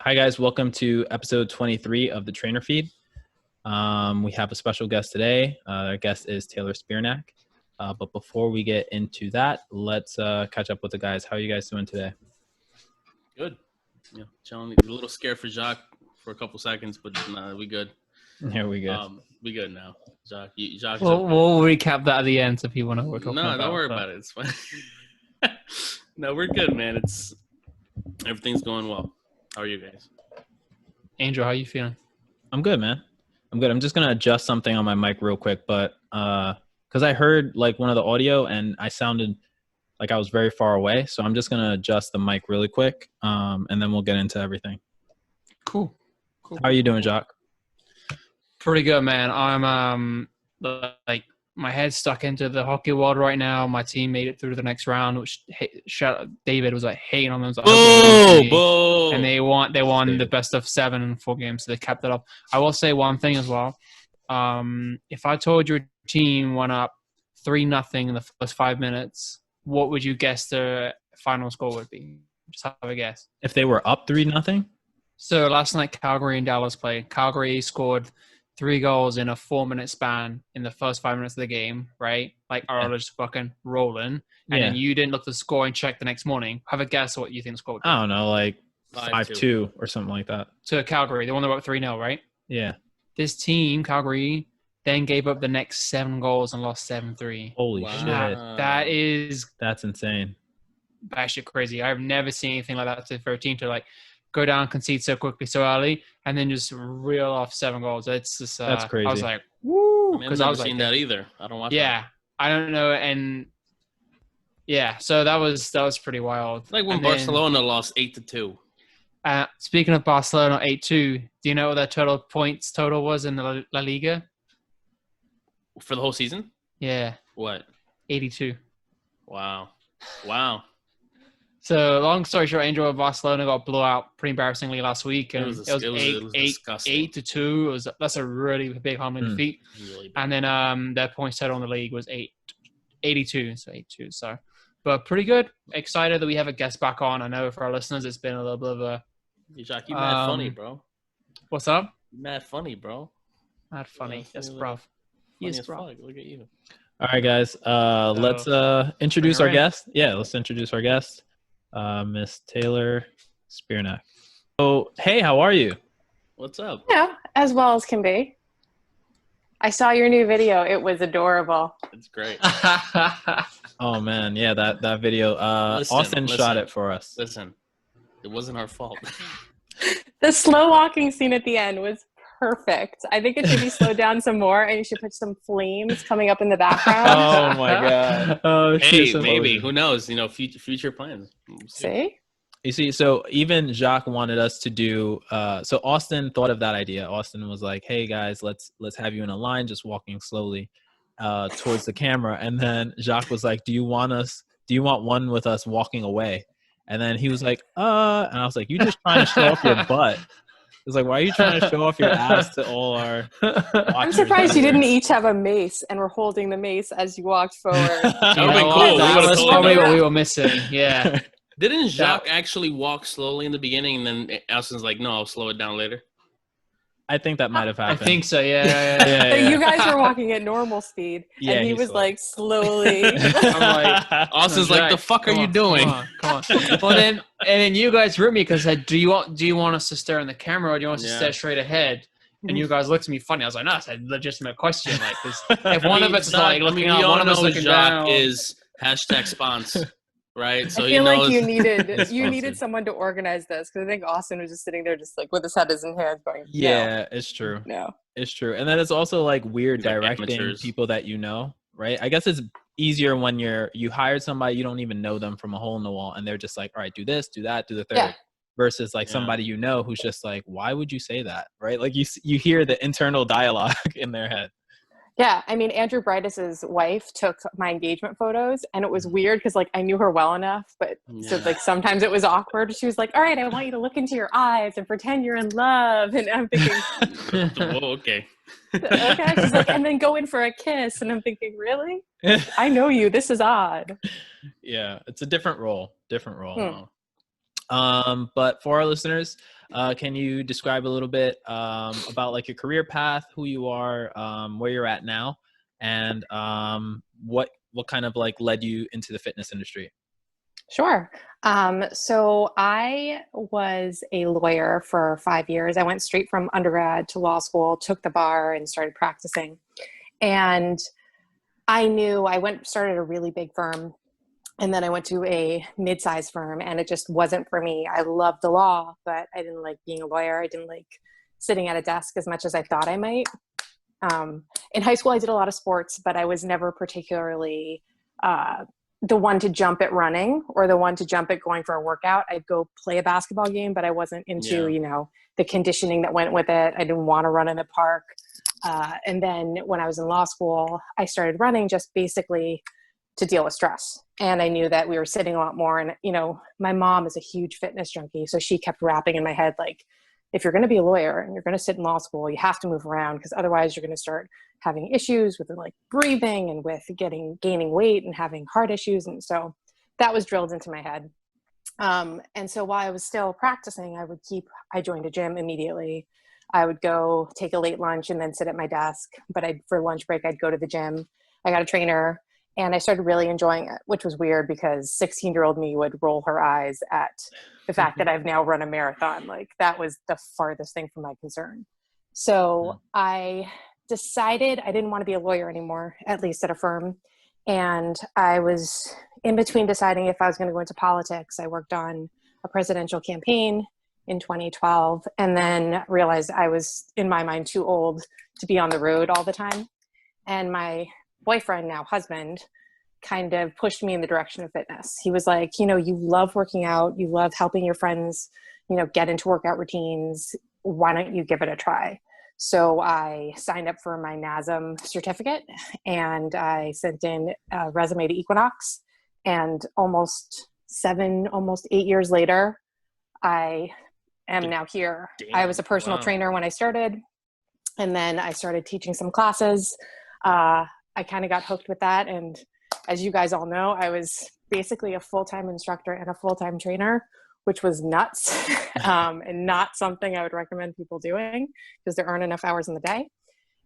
Hi guys, welcome to episode 23 of the Trainer Feed. We have a special guest today. Our guest is Taylor Spearnak. But before we get into that, let's catch up with the guys. How are you guys doing today? Good. Yeah, chilling. A little scared for Jacques for a couple seconds, but nah, we good. Here we go. We good now. Jacques. We'll recap that at the end so people know what we're talking about. No, don't worry about it. It's fine. No, we're good, man. Everything's going well. How are you guys? Angel, how are you feeling? I'm good, man. I'm good. I'm just going to adjust something on my mic real quick, but because I heard like one of the audio and I sounded like I was very far away. So I'm just going to adjust the mic really quick and then we'll get into everything. Cool. How are you doing, Jacques? Pretty good, man. I'm like my head's stuck into the hockey world right now. My team made it through to the next round, which David was like hating on them. Boo! And they won the best of 7 in 4 games, so they kept it up. I will say one thing as well. If I told your team went up 3-0 in the first 5 minutes, what would you guess the final score would be? Just have a guess. If they were up 3-0? So last night, Calgary and Dallas played. Calgary scored 3 goals in a 4-minute span in the first 5 minutes of the game, right? Like, are just fucking rolling. And then you didn't look at the score and check the next morning. Have a guess what you think the score would be. I don't know, like 5-2 or something like that. To Calgary, the one that were up 3-0, right? Yeah. This team, Calgary, then gave up the next 7 goals and lost 7-3. Holy shit. That's insane. Batshit crazy. I've never seen anything like that for a team to like go down, concede so quickly, so early, and then just reel off 7 goals. It's just that's crazy. I was like, woo! Because I was seen that either. I don't watch. Yeah, that. I don't know, and yeah, so that was pretty wild. Like when Barcelona lost 8-2. Speaking of Barcelona 8-2, do you know what their points total was in the La Liga for the whole season? Yeah. What? 82. Wow. So long story short, Angel of Barcelona got blew out pretty embarrassingly last week, and it was 8-2. That's a really big humbling defeat. Really, and then their points total in the league was 82, so 8-2. So, but pretty good. Excited that we have a guest back on. I know for our listeners, it's been a little bit of a. Jacques, you mad funny, bro. What's up? You mad funny, bro. Mad funny. Yes, bro. Yes, bro. Look at you. All right, guys. Let's introduce our guest. Yeah, let's introduce our guest. Miss Taylor Spearnak. So, hey, how are you? What's up? Yeah, as well as can be. I saw your new video. It was adorable. It's great. Oh, man. Yeah, that video. Austin shot it for us. Listen, it wasn't our fault. The slow walking scene at the end was perfect. I think it should be slowed down some more, and you should put some flames coming up in the background. Oh my god! Oh, hey, maybe who knows? You know, future plans. See? You see, so even Jacques wanted us to do. So Austin thought of that idea. Austin was like, "Hey guys, let's have you in a line, just walking slowly towards the camera." And then Jacques was like, Do you want one with us walking away?" And then he was like, and I was like, "You just trying to show off your butt." It's like, why are you trying to show off your ass to all our watchers? I'm surprised you didn't each have a mace and were holding the mace as you walked forward. That would be cool. That was probably what we were missing. Yeah. Didn't Jacques actually walk slowly in the beginning, and then Austin's like, "No, I'll slow it down later"? I think that might have happened. I think so. Yeah. So you guys were walking at normal speed, and he was like slowly. I'm like, Austin's like, "The fuck are you doing?" Come on. Well, then you guys ripped me because said, "Do you want us to stare in the camera, or do you want us to stare straight ahead?" And you guys looked at me funny. I was like, "No, it's a legitimate question. Like, if one of us is like looking up, one of us looking down." Is #spons. Right, so I feel like you needed someone to organize this, because I think Austin was just sitting there, just like with his head in his hands, going, "Yeah, it's true. No, it's true." And then it's also like weird directing people that you know, right? I guess it's easier when you hired somebody you don't even know them from a hole in the wall, and they're just like, "All right, do this, do that, do the third." Versus like somebody you know who's just like, "Why would you say that?" Right? Like you hear the internal dialogue in their head. Yeah, I mean, Andrew Brightus's wife took my engagement photos, and it was weird because, like, I knew her well enough, but so, like, sometimes it was awkward. She was like, "All right, I want you to look into your eyes and pretend you're in love," and I'm thinking, "Whoa, okay." Okay, she's like, "And then go in for a kiss," and I'm thinking, "Really? I know you. This is odd." Yeah, it's a different role. But for our listeners, Can you describe a little bit about like your career path, who you are, where you're at now, and what kind of like led you into the fitness industry? Sure. So I was a lawyer for 5 years. I went straight from undergrad to law school, took the bar, and started practicing. And I knew started a really big firm, and then I went to a mid-sized firm, and it just wasn't for me. I loved the law, but I didn't like being a lawyer. I didn't like sitting at a desk as much as I thought I might. In high school, I did a lot of sports, but I was never particularly the one to jump at running or the one to jump at going for a workout. I'd go play a basketball game, but I wasn't into, the conditioning that went with it. I didn't want to run in the park. And then when I was in law school, I started running just basically to deal with stress. And I knew that we were sitting a lot more. And, my mom is a huge fitness junkie. So she kept rapping in my head, like, if you're going to be a lawyer and you're going to sit in law school, you have to move around, because otherwise you're going to start having issues with like breathing and with gaining weight and having heart issues. And so that was drilled into my head. And so while I was still practicing, I joined a gym immediately. I would go take a late lunch and then sit at my desk, but for lunch break, I'd go to the gym. I got a trainer and I started really enjoying it, which was weird because 16-year-old me would roll her eyes at the fact that I've now run a marathon. Like, that was the farthest thing from my concern. So I decided I didn't want to be a lawyer anymore, at least at a firm. And I was in between deciding if I was going to go into politics. I worked on a presidential campaign in 2012 and then realized I was, in my mind, too old to be on the road all the time. And my boyfriend, now husband, kind of pushed me in the direction of fitness. He was like, you love working out, you love helping your friends, get into workout routines. Why don't you give it a try? So I signed up for my NASM certificate and I sent in a resume to Equinox, and almost 8 years later, I am now here. Damn. I was a personal trainer when I started, and then I started teaching some classes. I kind of got hooked with that. And as you guys all know, I was basically a full-time instructor and a full-time trainer, which was nuts and not something I would recommend people doing because there aren't enough hours in the day.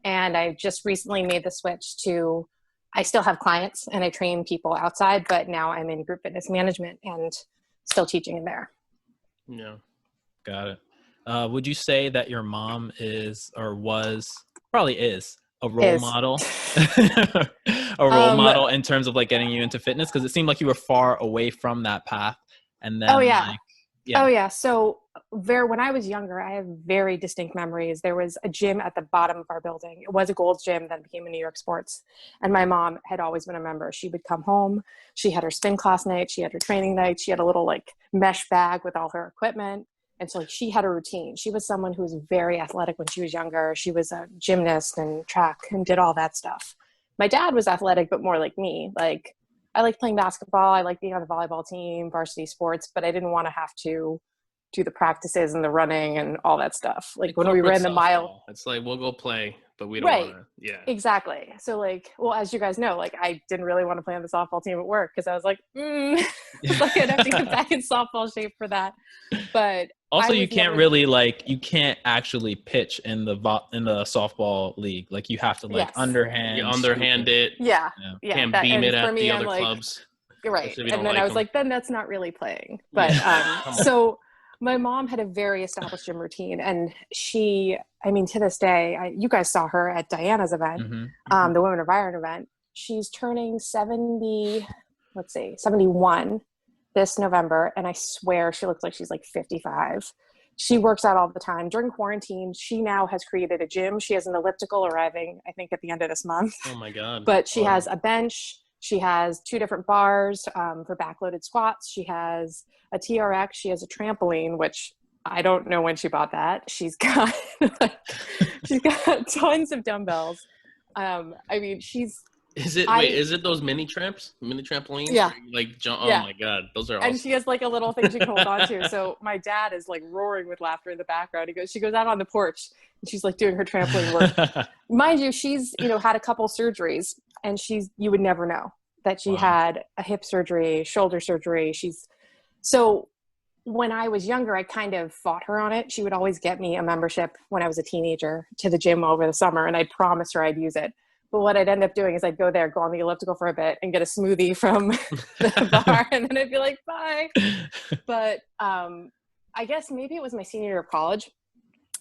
And I just recently made the switch to, I still have clients and I train people outside, but now I'm in group fitness management and still teaching in there. Yeah. Got it. Would you say that your mom is, or was, probably is, a role model? A role model in terms of like getting you into fitness? Because it seemed like you were far away from that path. And then So when I was younger, I have very distinct memories. There was a gym at the bottom of our building. It was a Gold's Gym, then became a New York Sports. And my mom had always been a member. She would come home. She had her spin class night. She had her training night. She had a little like mesh bag with all her equipment. And so she had a routine. She was someone who was very athletic when she was younger. She was a gymnast and track and did all that stuff. My dad was athletic, but more like me. Like, I liked playing basketball. I liked being on the volleyball team, varsity sports, but I didn't want to have to do the practices and the running and all that stuff. Like when we ran the mile. It's like, we'll go play, but we don't want to. Yeah, exactly. So like, well, as you guys know, like I didn't really want to play on the softball team at work because I was like, like I'd have to get back in softball shape for that. But also, you can't really you can't actually pitch in the softball league. Like you have to underhand. You underhand it. Yeah. Can't beam it at the other clubs. Right. And then I was like, then that's not really playing. But so my mom had a very established gym routine, and she, to this day, you guys saw her at Diana's event, the Women of Iron event. She's turning 71 this November, and I swear she looks like she's like 55. She works out all the time. During quarantine, she now has created a gym. She has an elliptical arriving, I think, at the end of this month. Oh my God. But she has a bench. She has 2 different bars for backloaded squats. She has a TRX. She has a trampoline, which I don't know when she bought that. She's got she's got tons of dumbbells. Is it those mini trampolines? Yeah. Oh my God, those are awesome. And she has like a little thing she can hold on to. So my dad is like roaring with laughter in the background. She goes out on the porch and she's like doing her trampoline work. Mind you, she's, had a couple surgeries, and you would never know that she had a hip surgery, shoulder surgery. So when I was younger, I kind of fought her on it. She would always get me a membership when I was a teenager to the gym over the summer, and I'd promise her I'd use it. But what I'd end up doing is I'd go there, go on the elliptical for a bit, and get a smoothie from the bar, and then I'd be like, bye. But I guess maybe it was my senior year of college.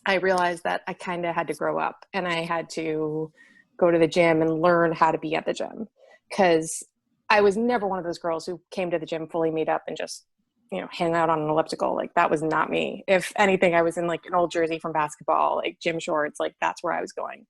I realized that I kind of had to grow up, and I had to go to the gym and learn how to be at the gym, because I was never one of those girls who came to the gym fully made up and just, you know, hang out on an elliptical. Like, that was not me. If anything, I was in like an old jersey from basketball, like gym shorts, like that's where I was going.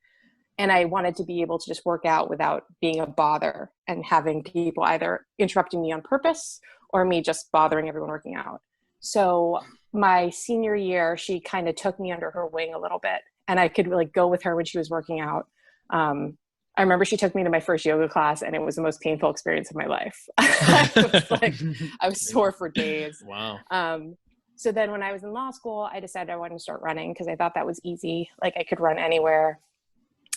And I wanted to be able to just work out without being a bother and having people either interrupting me on purpose or me just bothering everyone working out. So my senior year, she kind of took me under her wing a little bit, and I could really go with her when she was working out. I remember she took me to my first yoga class, and it was the most painful experience of my life. I was sore for days. Wow. So then when I was in law school, I decided I wanted to start running because I thought that was easy. Like, I could run anywhere.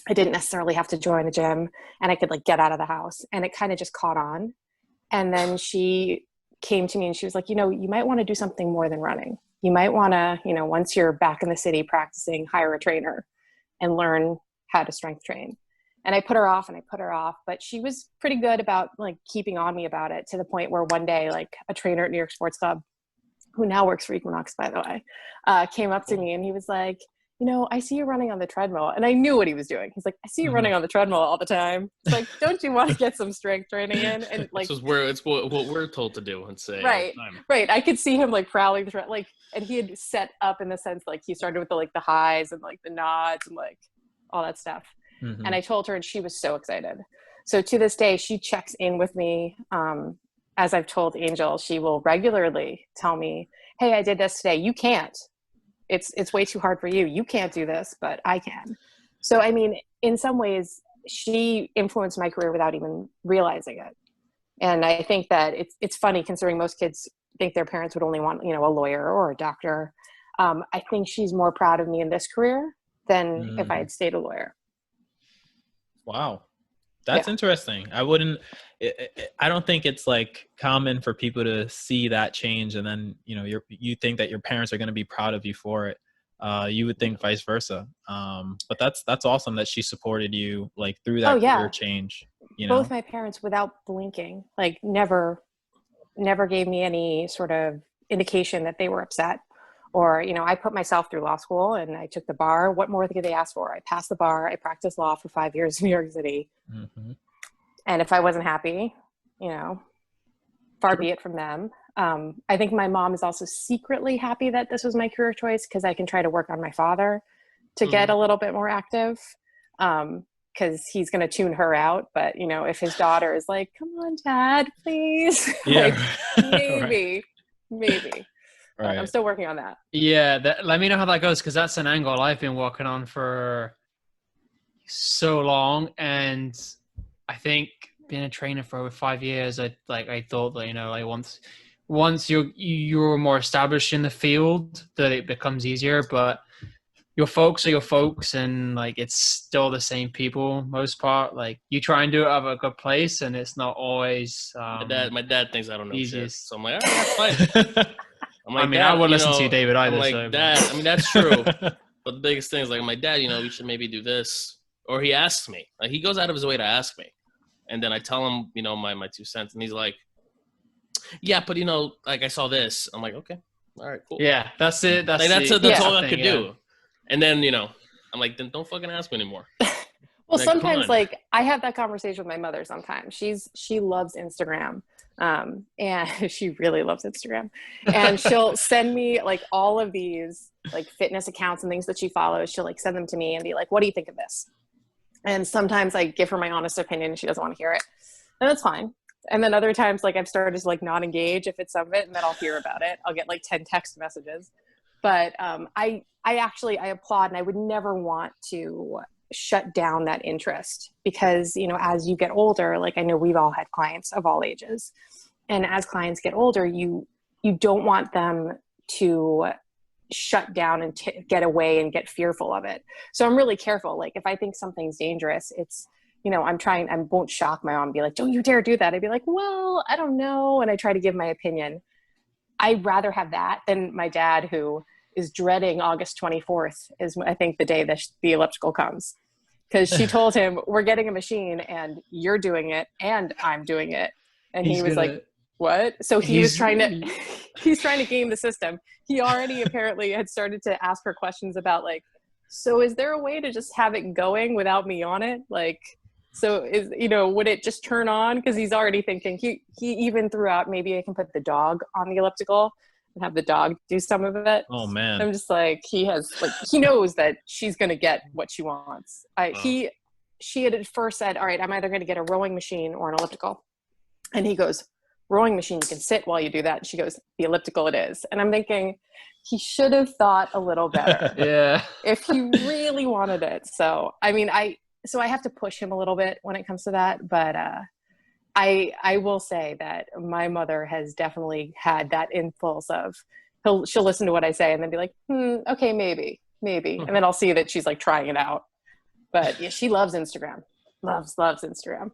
I didn't necessarily have to join a gym, and I could like get out of the house, and it kind of just caught on. And then she came to me and she was like, you know, you might want to do something more than running. You might want to, you know, once you're back in the city practicing, hire a trainer and learn how to strength train. And I put her off and I put her off, but she was pretty good about like keeping on me about it, to the point where one day, like, a trainer at New York Sports Club, who now works for Equinox, by the way, came up to me and he was like, you know, I see you running on the treadmill. And I knew what he was doing. He's like, I see you running on the treadmill all the time. It's like, don't you want to get some strength training in? And like, this is where it's what we're told to do and say. Right. Right. I could see him like prowling the like, and he had set up in the sense, like, he started with the, like the highs and like the nods and like all that stuff. Mm-hmm. And I told her, and she was so excited. So to this day, she checks in with me. As I've told Angel, she will regularly tell me, hey, I did this today. You can't. It's way too hard for you. You can't do this, but I can. So, I mean, in some ways, she influenced my career without even realizing it. And I think that it's funny, considering most kids think their parents would only want, you know, a lawyer or a doctor. I think she's more proud of me in this career than if I had stayed a lawyer. Wow. That's interesting. I don't think it's like common for people to see that change, and then, you know, you think that your parents are going to be proud of you for it. You would think vice versa. But that's awesome that she supported you like through that career change. You know, both my parents, without blinking, like never gave me any sort of indication that they were upset. Or, you know, I put myself through law school and I took the bar. What more could they ask for? I passed the bar. I practiced law for 5 years in New York City. Mm-hmm. And if I wasn't happy, you know, far be it from them. I think my mom is also secretly happy that this was my career choice, because I can try to work on my father to get a little bit more active, because he's going to tune her out. But, you know, if his daughter is like, come on, Dad, please. Like, maybe. Right. I'm still working on that. Yeah, let me know how that goes, because that's an angle I've been working on for so long. And I think being a trainer for over 5 years, I thought that, you know, like once you're more established in the field, that it becomes easier. But your folks are your folks, and like it's still the same people most part. Like, you try and do it out of a good place, and it's not always. My dad thinks I don't know easiest. shit, so I'm like, all right, that's fine. I'm like, I mean, I would listen to you, David, either. I'm like, Dad, I mean, that's true. But the biggest thing is, like, my dad, you know, we should maybe do this. Or he asks me. Like, he goes out of his way to ask me. And then I tell him, you know, my 2 cents. And he's like, yeah, but, you know, like, I saw this. I'm like, okay. All right, cool. Yeah, that's it. That's all I could do. And then, you know, I'm like, then don't fucking ask me anymore. Well, sometimes, like, I have that conversation with my mother sometimes. She loves Instagram. And she really loves Instagram, and she'll send me like all of these like fitness accounts and things that she follows. She'll like send them to me and be like, what do you think of this? And sometimes I give her my honest opinion and she doesn't want to hear it, and that's fine. And then other times, like, I've started to like not engage if it's some of it, and then I'll hear about it. I'll get like 10 text messages. But I applaud, and I would never want to shut down that interest, because, you know, as you get older, like, I know we've all had clients of all ages, and as clients get older, you don't want them to shut down and get away and get fearful of it. So I'm really careful. Like, if I think something's dangerous, it's, you know, I won't shock my mom and be like, don't you dare do that. I'd be like, well, I don't know. And I try to give my opinion. I'd rather have that than my dad, who is dreading August 24th is, I think, the day that the elliptical comes. Because she told him, we're getting a machine and you're doing it and I'm doing it. And he was like, what? So he's trying to game the system. He already apparently had started to ask her questions about like, so is there a way to just have it going without me on it? Like, so is, would it just turn on? Because he's already thinking, he even threw out, maybe I can put the dog on the elliptical and have the dog do some of it. Oh man. I'm just like, he knows that she's going to get what she wants. She had at first said, all right, I'm either going to get a rowing machine or an elliptical. And he goes, rowing machine, you can sit while you do that. And she goes, the elliptical it is. And I'm thinking, he should have thought a little better. Yeah. If he really wanted it. So, I mean, I have to push him a little bit when it comes to that. But I will say that my mother has definitely had that impulse of, she'll listen to what I say and then be like, okay, maybe. And then I'll see that she's like trying it out. But yeah, she loves Instagram. Loves Instagram.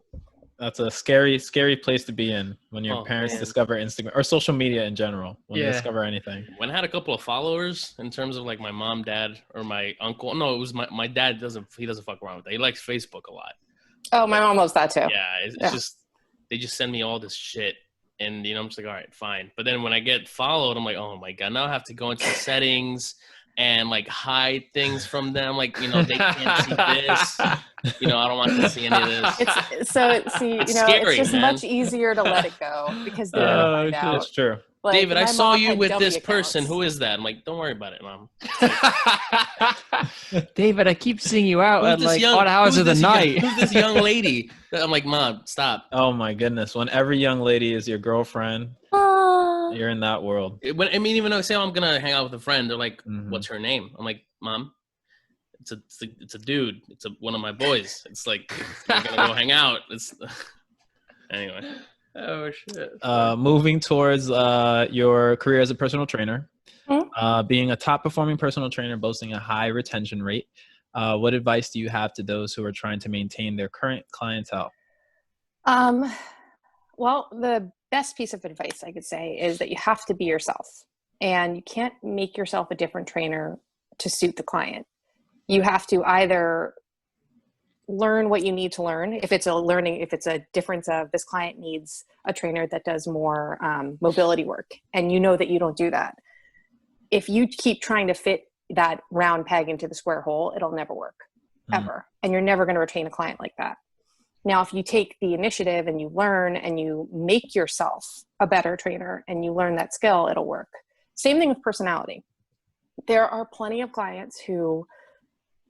That's a scary place to be in when your parents discover Instagram or social media in general, when they discover anything. When I had a couple of followers in terms of like my mom, dad, or my uncle. No, it was my dad. He doesn't fuck around with that. He likes Facebook a lot. Oh, my mom loves that too. Yeah. It's just, they just send me all this shit. And, I'm just like, all right, fine. But then when I get followed, I'm like, oh my God, now I have to go into settings and like hide things from them. Like, they can't see this. I don't want them to see any of this. It's scary, it's just man. much easier to let it go because they're going to find out. That's true. Like, David, I saw you with this accounts. person. Who is that? I'm like, don't worry about it, Mom. David, I keep seeing you out at like odd hours of the night. Who's this young lady? I'm like, Mom, stop. Oh my goodness. When every young lady is your girlfriend, you're in that world. Even though say I'm going to hang out with a friend, they're like, what's her name? I'm like, Mom, it's a dude. It's one of my boys. It's like, we're going to go hang out. Anyway. Oh shit. Moving towards your career as a personal trainer, being a top performing personal trainer, boasting a high retention rate. What advice do you have to those who are trying to maintain their current clientele? Well, the best piece of advice I could say is that you have to be yourself, and you can't make yourself a different trainer to suit the client. You have to either learn what you need to learn. If it's a difference of this client needs a trainer that does more mobility work, and you know that you don't do that. If you keep trying to fit that round peg into the square hole, it'll never work, ever. And you're never going to retain a client like that. Now, if you take the initiative and you learn and you make yourself a better trainer and you learn that skill, it'll work. Same thing with personality. There are plenty of clients who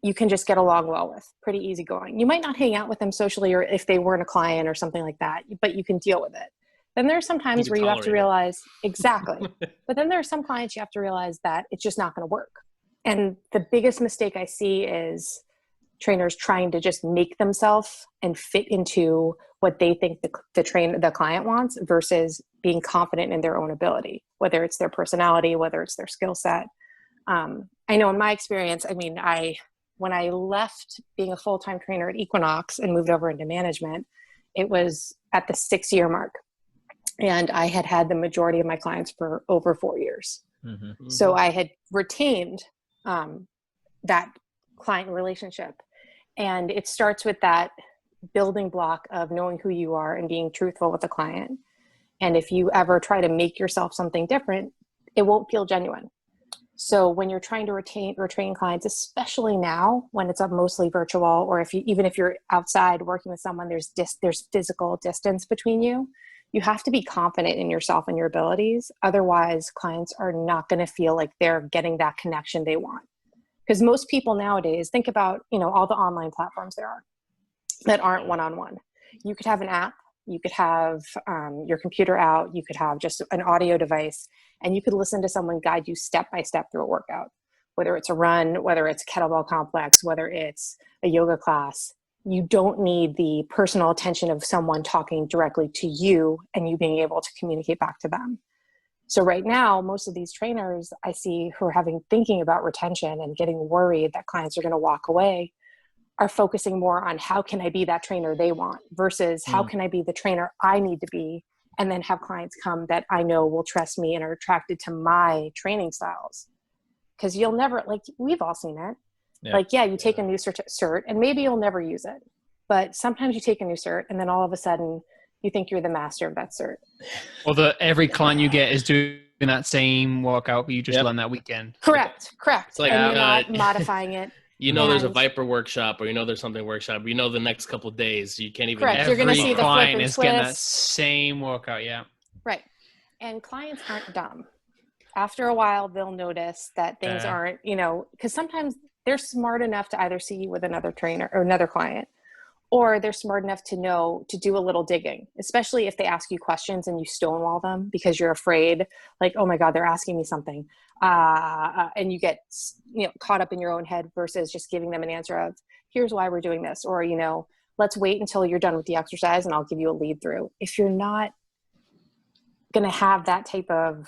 you can just get along well with, pretty easygoing. You might not hang out with them socially or if they weren't a client or something like that, but you can deal with it. Then there are some times where you have to realize, exactly. But then there are some clients you have to realize that it's just not going to work. And the biggest mistake I see is trainers trying to just make themselves and fit into what they think the client wants versus being confident in their own ability, whether it's their personality, whether it's their skill set. I know in my experience, when I left being a full-time trainer at Equinox and moved over into management, it was at the 6-year mark. And I had the majority of my clients for over 4 years. Mm-hmm. So I had retained that client relationship. And it starts with that building block of knowing who you are and being truthful with the client. And if you ever try to make yourself something different, it won't feel genuine. So when you're trying to retain clients, especially now when it's mostly virtual, or even if you're outside working with someone, there's physical distance between you. You have to be confident in yourself and your abilities. Otherwise, clients are not going to feel like they're getting that connection they want. Because most people nowadays, think about all the online platforms there are that aren't one-on-one. You could have an app. You could have your computer out. You could have just an audio device, and you could listen to someone guide you step by step through a workout, whether it's a run, whether it's kettlebell complex, whether it's a yoga class. You don't need the personal attention of someone talking directly to you and you being able to communicate back to them. So right now, most of these trainers I see who are thinking about retention and getting worried that clients are going to walk away are focusing more on how can I be that trainer they want versus how can I be the trainer I need to be and then have clients come that I know will trust me and are attracted to my training styles. Because you'll never, like, we've all seen it. Yeah. Like, yeah, you take a new cert and maybe you'll never use it. But sometimes you take a new cert and then all of a sudden you think you're the master of that cert. Or every client you get is doing that same workout, but you just learn that weekend. Correct. It's like, and you're not modifying it. There's a Viper workshop, or there's something workshop. The next couple of days you can't even. Correct. You're going to see the client is getting that same workout. Yeah. Right. And clients aren't dumb. After a while, they'll notice that things aren't, because sometimes they're smart enough to either see you with another trainer or another client, or they're smart enough to know to do a little digging, especially if they ask you questions and you stonewall them because you're afraid, like, oh my God, they're asking me something. And you get, caught up in your own head versus just giving them an answer of, here's why we're doing this. Or, let's wait until you're done with the exercise and I'll give you a lead through. If you're not going to have that type of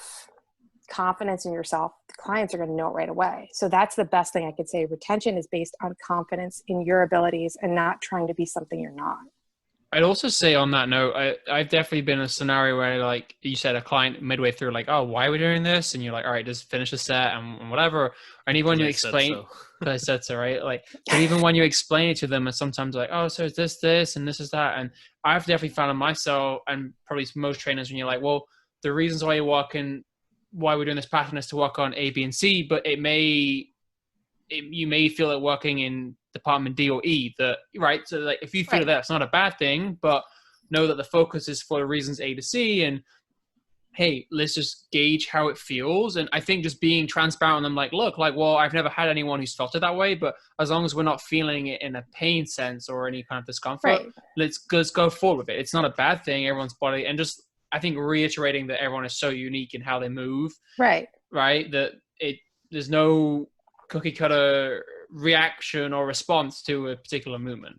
confidence in yourself, the clients are going to know it right away. So that's the best thing I could say. Retention is based on confidence in your abilities and not trying to be something you're not. I'd also say on that note, I've definitely been in a scenario where, like you said, a client midway through, like, oh, why are we doing this? And you're like, all right, just finish the set and whatever. And even when you explain, I said so, right? Like, but even when you explain it to them, and sometimes like, oh, so it's this, and this is that. And I've definitely found in myself, and probably most trainers, when you're like, well, the reasons why you're walking, why we're doing this pattern is to work on A, B, and C, but you may feel it working in department D or E, right? So like, if you feel that's not a bad thing, but know that the focus is for the reasons A to C, and hey, let's just gauge how it feels. And I think just being transparent on them, like, look, like, well, I've never had anyone who's felt it that way, but as long as we're not feeling it in a pain sense or any kind of discomfort, let's go forward with it. It's not a bad thing, everyone's body, and just, I think reiterating that everyone is so unique in how they move. Right. That there's no cookie cutter reaction or response to a particular movement.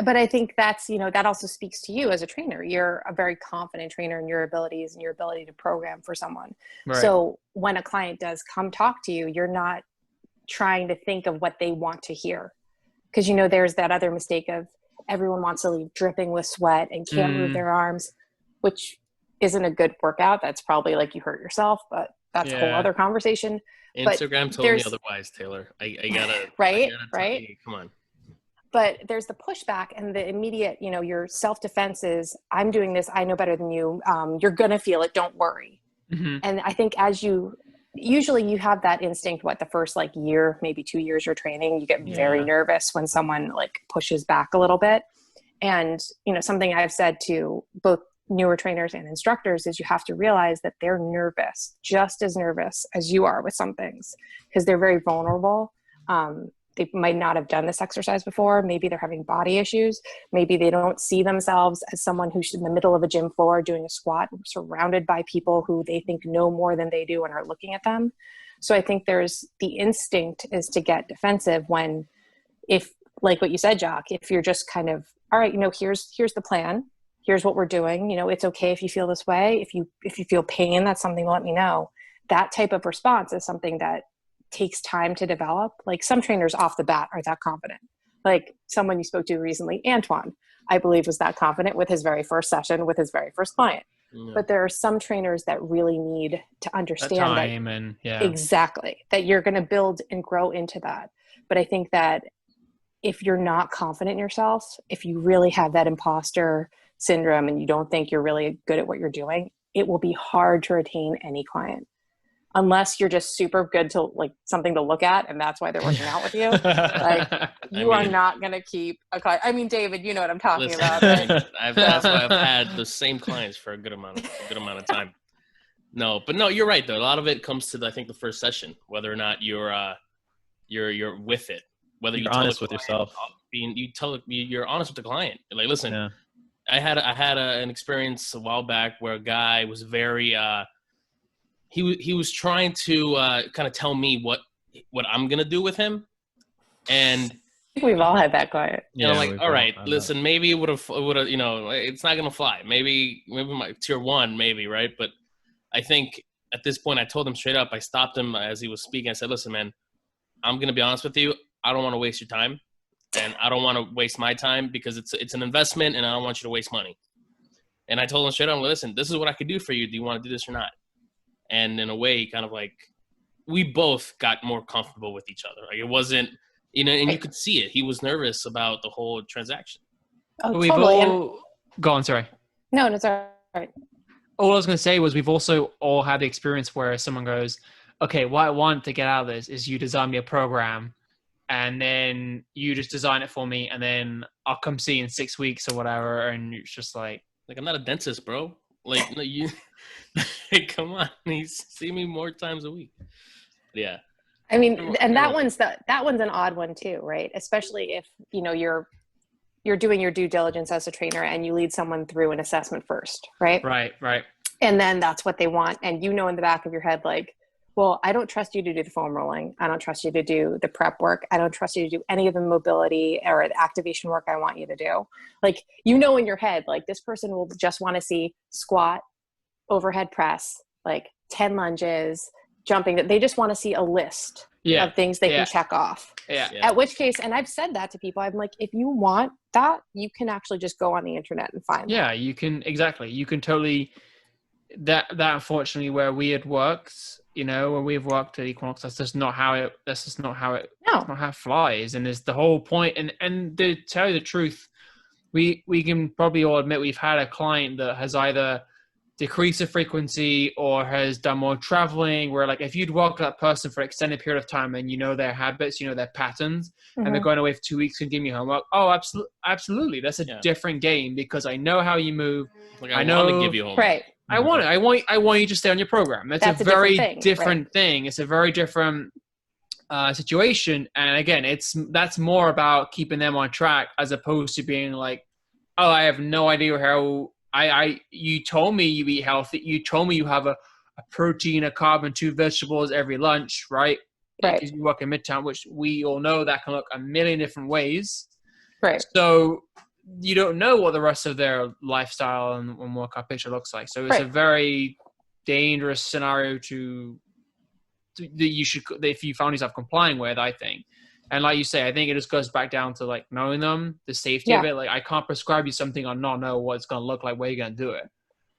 But I think that's, that also speaks to you as a trainer. You're a very confident trainer in your abilities and your ability to program for someone. Right. So when a client does come talk to you, you're not trying to think of what they want to hear. Because, there's that other mistake of everyone wants to leave dripping with sweat and can't move their arms, which isn't a good workout. That's probably like you hurt yourself, but that's a whole other conversation. Instagram told me otherwise, Taylor. I gotta right. Come on. But there's the pushback and the immediate, your self-defense is, I'm doing this, I know better than you. You're gonna feel it, don't worry. Mm-hmm. And I think usually you have that instinct, the first year, maybe 2 years you're training, you get very nervous when someone pushes back a little bit. And, something I've said to both newer trainers and instructors is you have to realize that they're nervous, just as nervous as you are with some things, because they're very vulnerable. They might not have done this exercise before. Maybe they're having body issues. Maybe they don't see themselves as someone who's in the middle of a gym floor doing a squat, surrounded by people who they think know more than they do and are looking at them. So I think there's the instinct is to get defensive when, if like what you said, Jock, if you're just kind of, all right, here's the plan. Here's what we're doing. It's okay if you feel this way. If you feel pain, that's something to let me know. That type of response is something that takes time to develop. Like some trainers off the bat are that confident. Like someone you spoke to recently, Antoine, I believe was that confident with his very first session with his very first client. Yeah. But there are some trainers that really need to understand exactly that you're going to build and grow into that. But I think that if you're not confident in yourself, if you really have that imposter syndrome and you don't think you're really good at what you're doing, it will be hard to retain any client unless you're just super good to something to look at. And that's why they're working out with you. You are not going to keep a client. I mean, David, you know what I'm talking about. Right? That's why I've had the same clients for a good amount of time. No, you're right though. A lot of it comes to I think the first session, whether or not you're with it, whether you're honest with yourself, you're honest with the client. Like, listen, I had an experience a while back where a guy was very, he was trying to kind of tell me what I'm going to do with him. And we've all had that client. I'm like, all right, listen, maybe it would have, it's not going to fly. Maybe my tier 1, maybe. Right. But I think at this point I told him straight up, I stopped him as he was speaking. I said, listen, man, I'm going to be honest with you. I don't want to waste your time. And I don't want to waste my time because it's an investment and I don't want you to waste money. And I told him straight on, listen, this is what I could do for you. Do you want to do this or not? And in a way, kind of like, we both got more comfortable with each other. Like, it wasn't, you know, and you could see it. He was nervous about the whole transaction. Oh, We've totally. all go on. Sorry. No, it's all right. All I was going to say was we've also all had the experience where someone goes, okay, what I want to get out of this is you design me a program and then you just design it for me and then I'll come see you in 6 weeks or whatever. And it's just like, I'm not a dentist, bro. Like, no, you, come on, you see me more times a week. Yeah. I mean, and that one's an odd one too, right? Especially if, you know, you're doing your due diligence as a trainer and you lead someone through an assessment first, right? Right. And then that's what they want. And you know, in the back of your head, like, well, I don't trust you to do the foam rolling. I don't trust you to do the prep work. I don't trust you to do any of the mobility or the activation work I want you to do. Like, you know, in your head, like, this person will just want to see squat, overhead press, like 10 lunges, jumping. They just want to see a list of things they can check off. Yeah. At which case, and I've said that to people, I'm like, if you want that, you can actually just go on the internet and find that. You can, exactly. You can totally, that unfortunately where we had worked, you know, when we've worked at Equinox, that's just not how it flies. And it's the whole point. And to tell you the truth, we can probably all admit we've had a client that has either decreased the frequency or has done more traveling, where, like, if you'd work with that person for an extended period of time and you know their habits, you know their patterns, and they're going away for 2 weeks and giving you homework, absolutely, that's a different game, because I know how you move. Like, I know to give you homework. Right. I want you to stay on your program. That's a very different thing. It's a very different situation. And again, that's more about keeping them on track as opposed to being like, oh, I have no idea how you told me you eat healthy. You told me you have a protein, a carb, and 2 vegetables every lunch, right? Right. Because you work in Midtown, which we all know that can look a million different ways. Right. So you don't know what the rest of their lifestyle and workout picture looks like. So it's a very dangerous scenario if you found yourself complying with, I think. And like you say, I think it just goes back down to, like, knowing them, the safety of it. Like, I can't prescribe you something or not know what it's going to look like, where you're going to do it.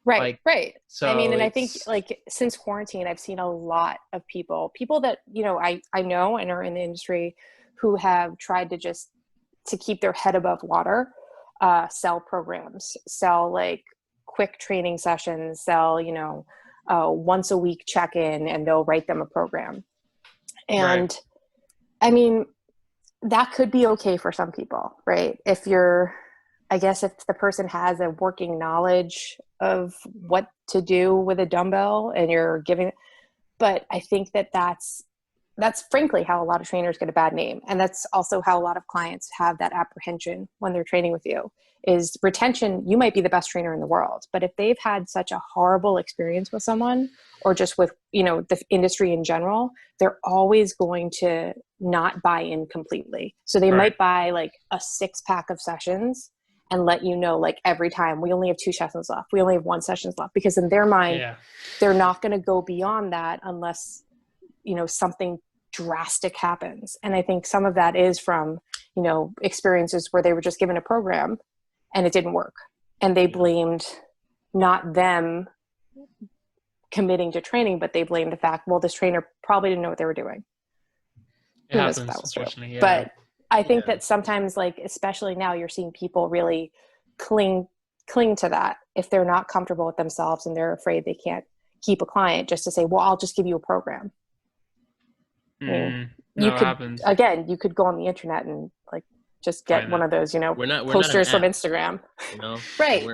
Right. Right. So I mean, and I think, like, since quarantine, I've seen a lot of people that, you know, I know and are in the industry who have tried to keep their head above water, sell programs, sell, like, quick training sessions, sell, you know, once a week check-in, and they'll write them a program. And I mean, that could be okay for some people, right? If the person has a working knowledge of what to do with a dumbbell and you're giving, but I think that's frankly how a lot of trainers get a bad name. And that's also how a lot of clients have that apprehension when they're training with you, is retention. You might be the best trainer in the world, but if they've had such a horrible experience with someone, or just with, you know, the industry in general, they're always going to not buy in completely. So they might buy, like, a 6-pack of sessions and let you know, like, every time, we only have 2 sessions left. We only have 1 session left, because in their mind, they're not going to go beyond that unless, you know, something drastic happens. And I think some of that is from, you know, experiences where they were just given a program and it didn't work. And they blamed not them committing to training, but they blamed the fact, well, this trainer probably didn't know what they were doing. Who knows if that was true. But I think that sometimes, like, especially now, you're seeing people really cling to that if they're not comfortable with themselves and they're afraid they can't keep a client, just to say, well, I'll just give you a program. I mean, you could go on the internet and, like, just get one of those, you know, posters from Instagram. You know, right.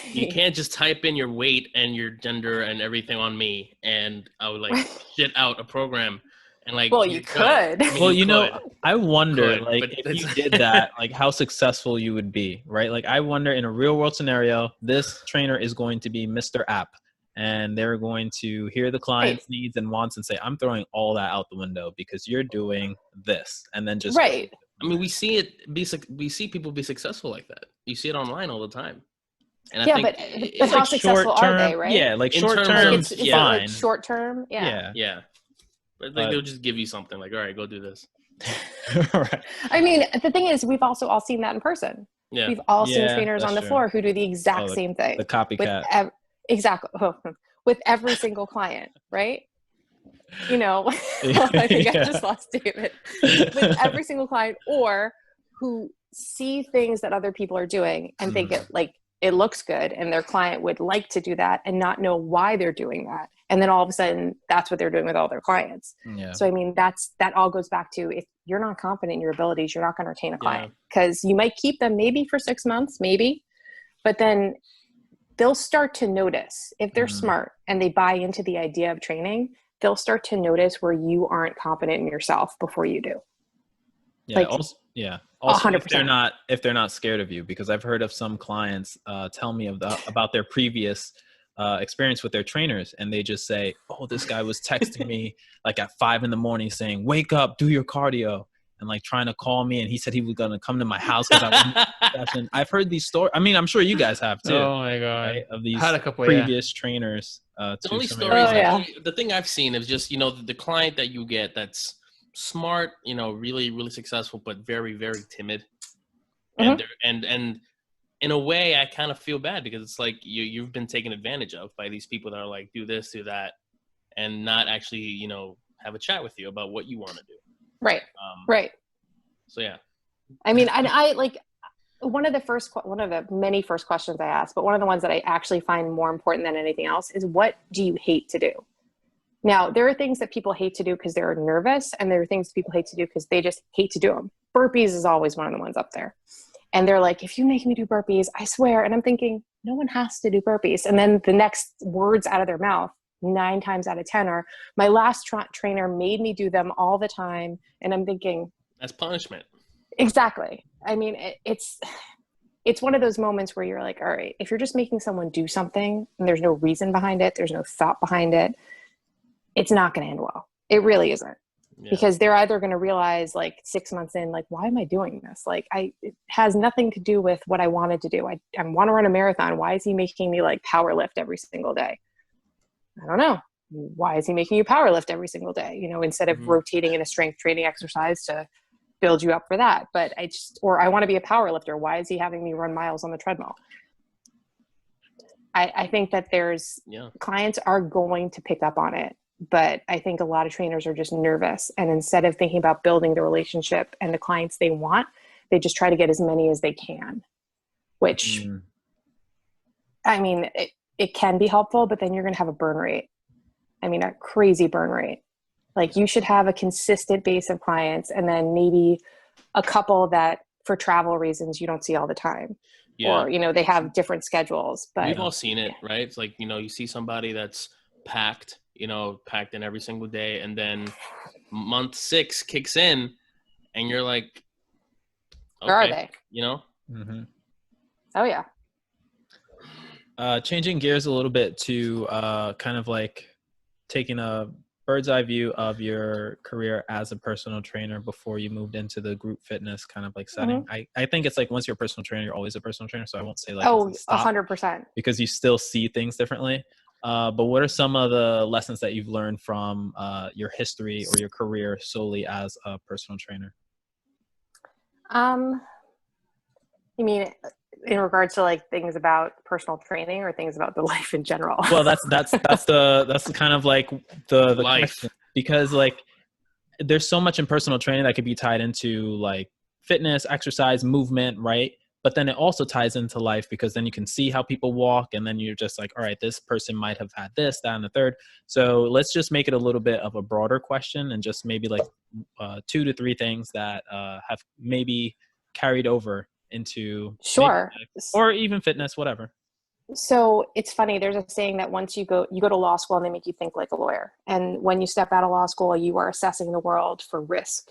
You can't just type in your weight and your gender and everything on me, and I would, like, shit out a program. And, like, well, you could. I mean, well, you know, I wonder, like, if you did that, like, how successful you would be, right? Like, I wonder, in a real world scenario, this trainer is going to be Mr. App, and they're going to hear the client's needs and wants and say, I'm throwing all that out the window because you're doing this, and then just I mean, we see people be successful like that. You see it online all the time. And I think but how like successful are they, right? Yeah, like short term, it's fine. Like short term, yeah. But, like, they'll just give you something, like, all right, go do this. Right. I mean, the thing is, we've also all seen that in person. Yeah. We've all seen Yeah, trainers that's on the true. floor who do the exact Oh, same thing The copycat. exactly with every single client, right? You know, Yeah. I think I Yeah. just lost David. With every single client, or who see things that other people are doing and think it looks good, and their client would like to do that and not know why they're doing that. And then all of a sudden that's what they're doing with all their clients. Yeah. So, I mean, that all goes back to, if you're not confident in your abilities, you're not going to retain a client, because you might keep them maybe for 6 months, maybe, but then they'll start to notice, if they're smart and they buy into the idea of training, they'll start to notice where you aren't confident in yourself before you do. Yeah. Like, Also, 100%. if they're not scared of you, because I've heard of some clients tell me about their previous experience with their trainers, and they just say, "Oh, this guy was texting me like at 5 a.m. saying, 'Wake up, do your cardio,' and like trying to call me, and he said he was gonna come to my house because I was session." I've heard these stories. I mean, I'm sure you guys have too. Oh my god! Right? Of these Had a couple, previous trainers. The To only some stories, area. the thing I've seen is just, the client that you get that's smart, really, really successful, but very, very timid. And in a way, I kind of feel bad, because it's like you've been taken advantage of by these people that are like, do this, do that, and not actually, have a chat with you about what you want to do. Right. Right. So yeah. I mean, and I like, one of the many first questions I ask, but one of the ones that I actually find more important than anything else is, what do you hate to do? Now, there are things that people hate to do because they're nervous, and there are things people hate to do because they just hate to do them. Burpees is always one of the ones up there. And they're like, if you make me do burpees, I swear. And I'm thinking, no one has to do burpees. And then the next words out of their mouth, 9 times out of 10 are, my last trainer made me do them all the time. And I'm thinking, that's punishment. Exactly. I mean, it's one of those moments where you're like, all right, if you're just making someone do something and there's no reason behind it, there's no thought behind it, it's not going to end well. It really isn't. Yeah. Because they're either going to realize like 6 months in, like, why am I doing this? Like, it has nothing to do with what I wanted to do. I want to run a marathon. Why is he making me like power lift every single day? I don't know. Why is he making you power lift every single day? Instead of rotating in a strength training exercise to build you up for that. But I want to be a power lifter. Why is he having me run miles on the treadmill? I think that clients are going to pick up on it. But I think a lot of trainers are just nervous. And instead of thinking about building the relationship and the clients they want, they just try to get as many as they can, which, I mean, it can be helpful, but then you're going to have a burn rate. I mean, a crazy burn rate. Like, you should have a consistent base of clients, and then maybe a couple that for travel reasons you don't see all the time. Yeah. Or, they have different schedules. But we've all seen it, right? It's like, you see somebody that's packed in every single day, and then month 6 kicks in and you're like, okay, where are they? Oh yeah. Changing gears a little bit to kind of like taking a bird's eye view of your career as a personal trainer before you moved into the group fitness kind of like setting. I think it's like, once you're a personal trainer, you're always a personal trainer. So I won't say like, 100%, because you still see things differently. But what are some of the lessons that you've learned from your history or your career solely as a personal trainer? You mean in regards to like things about personal training, or things about the life in general? Well, that's the kind of like the life question, because like there's so much in personal training that could be tied into like fitness, exercise, movement, right? But then it also ties into life, because then you can see how people walk, and then you're just like, all right, this person might have had this, that, and the third. So let's just make it a little bit of a broader question, and just maybe like 2 to 3 things that have maybe carried over into or even fitness, whatever. So it's funny. There's a saying that once you go to law school and they make you think like a lawyer. And when you step out of law school, you are assessing the world for risk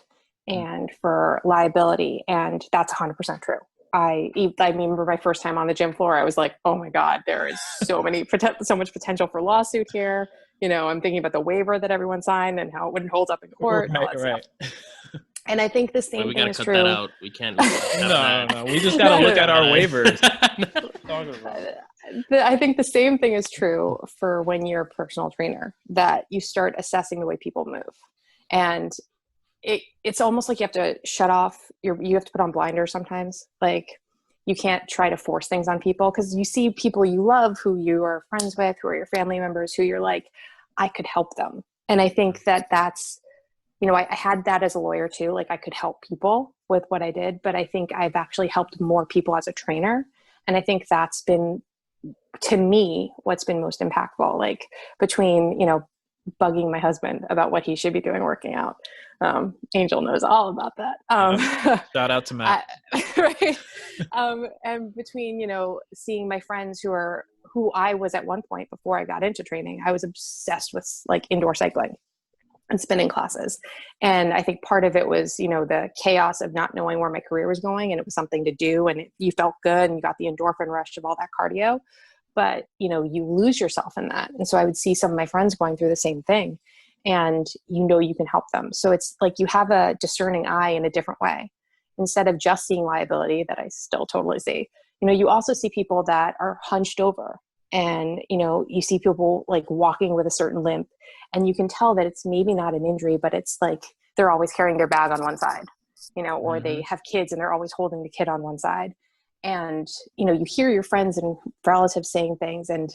and for liability. And that's 100% true. I remember my first time on the gym floor, I was like, oh my God, there is so much potential for lawsuit here. I'm thinking about the waiver that everyone signed and how it wouldn't hold up in court. Right. And I think the same thing is true. That out. We can't. No. We just got to look at our waivers. I think the same thing is true for when you're a personal trainer, that you start assessing the way people move. And it's almost like you have to shut off you have to put on blinders sometimes. Like, you can't try to force things on people, because you see people you love, who you are friends with, who are your family members, who you're like, I could help them. And I think that that's, you know, I had that as a lawyer too. Like I could help people with what I did, but I think I've actually helped more people as a trainer. And I think that's been, to me, what's been most impactful, like between, you know, bugging my husband about what he should be doing working out. Angel knows all about that. Shout out to Matt. Right. And between, you know, seeing my friends who I was at one point before I got into training, I was obsessed with like indoor cycling and spinning classes. And I think part of it was, you know, the chaos of not knowing where my career was going, and it was something to do, and you felt good and you got the endorphin rush of all that cardio. But, you know, you lose yourself in that. And so I would see some of my friends going through the same thing, and you know, you can help them. So it's like you have a discerning eye in a different way. Instead of just seeing liability, that I still totally see, you know, you also see people that are hunched over, and, you know, you see people like walking with a certain limp, and you can tell that it's maybe not an injury, but it's like they're always carrying their bag on one side, you know, or they have kids and they're always holding the kid on one side. And, you know, you hear your friends and relatives saying things, and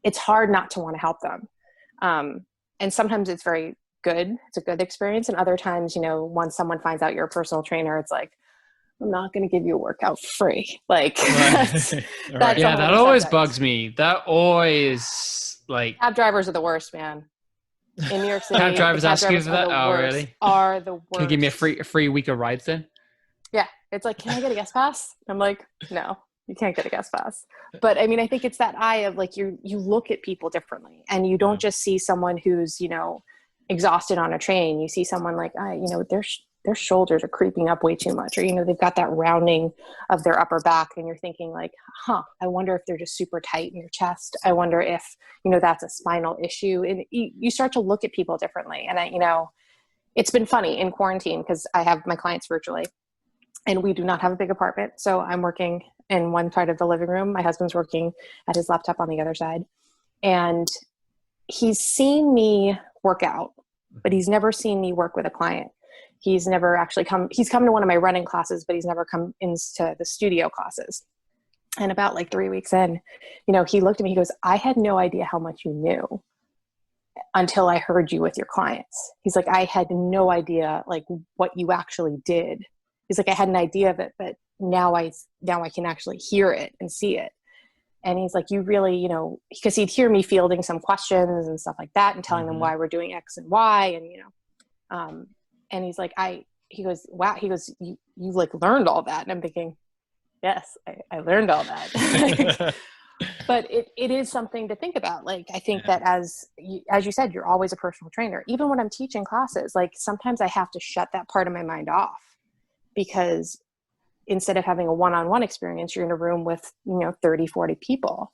it's hard not to want to help them. And sometimes it's very good. It's a good experience. And other times, you know, once someone finds out you're a personal trainer, it's like, I'm not going to give you a workout for free. Like, that's yeah, that always bugs me. That always, like, cab drivers are the worst, man. In New York City, cab drivers ask you for that? Oh, really? Are the worst. Can you give me a free week of rides then? Yeah. It's like, can I get a guest pass? I'm like, no, you can't get a guest pass. But I mean, I think it's that eye of like, you look at people differently, and you don't just see someone who's, you know, exhausted on a train. You see someone like, you know, their shoulders are creeping up way too much, or, you know, they've got that rounding of their upper back, and you're thinking like, I wonder if they're just super tight in your chest. I wonder if, you know, that's a spinal issue. And you start to look at people differently. And you know, it's been funny in quarantine, because I have my clients virtually, and we do not have a big apartment. So I'm working in one part of the living room. My husband's working at his laptop on the other side. And he's seen me work out, but he's never seen me work with a client. He's never actually he's come to one of my running classes, but he's never come into the studio classes. And about like 3 weeks in, you know, he looked at me, he goes, I had no idea how much you knew until I heard you with your clients. He's like, I had no idea like what you actually did. He's like, I had an idea of it, but now I can actually hear it and see it. And he's like, you really, you know, because he'd hear me fielding some questions and stuff like that, and telling them why we're doing X and Y, and, you know, and he's like, he goes, wow, he goes, you like learned all that. And I'm thinking, yes, I learned all that. But it is something to think about. Like, I think that as you said, you're always a personal trainer. Even when I'm teaching classes, like sometimes I have to shut that part of my mind off, because instead of having a one-on-one experience, you're in a room with, you know, 30, 40 people.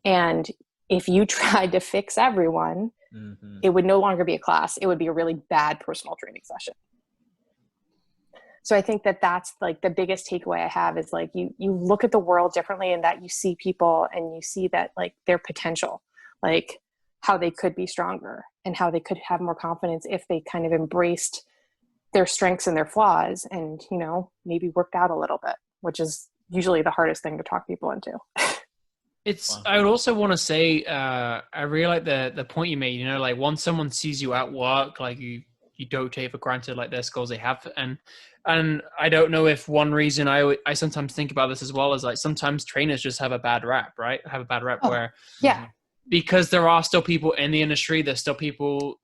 And if you tried to fix everyone, it would no longer be a class. It would be a really bad personal training session. So I think that that's like the biggest takeaway I have, is like, you look at the world differently, and that you see people and you see that like their potential, like how they could be stronger and how they could have more confidence if they kind of embraced their strengths and their flaws, and, you know, maybe worked out a little bit, which is usually the hardest thing to talk people into. I would also want to say, I really like the point you made, you know, like once someone sees you at work, like you don't take for granted like their skills they have. And I don't know if one reason I sometimes think about this as well is like sometimes trainers just have a bad rap, right? Have a bad rap where, because there are still people in the industry, there's still people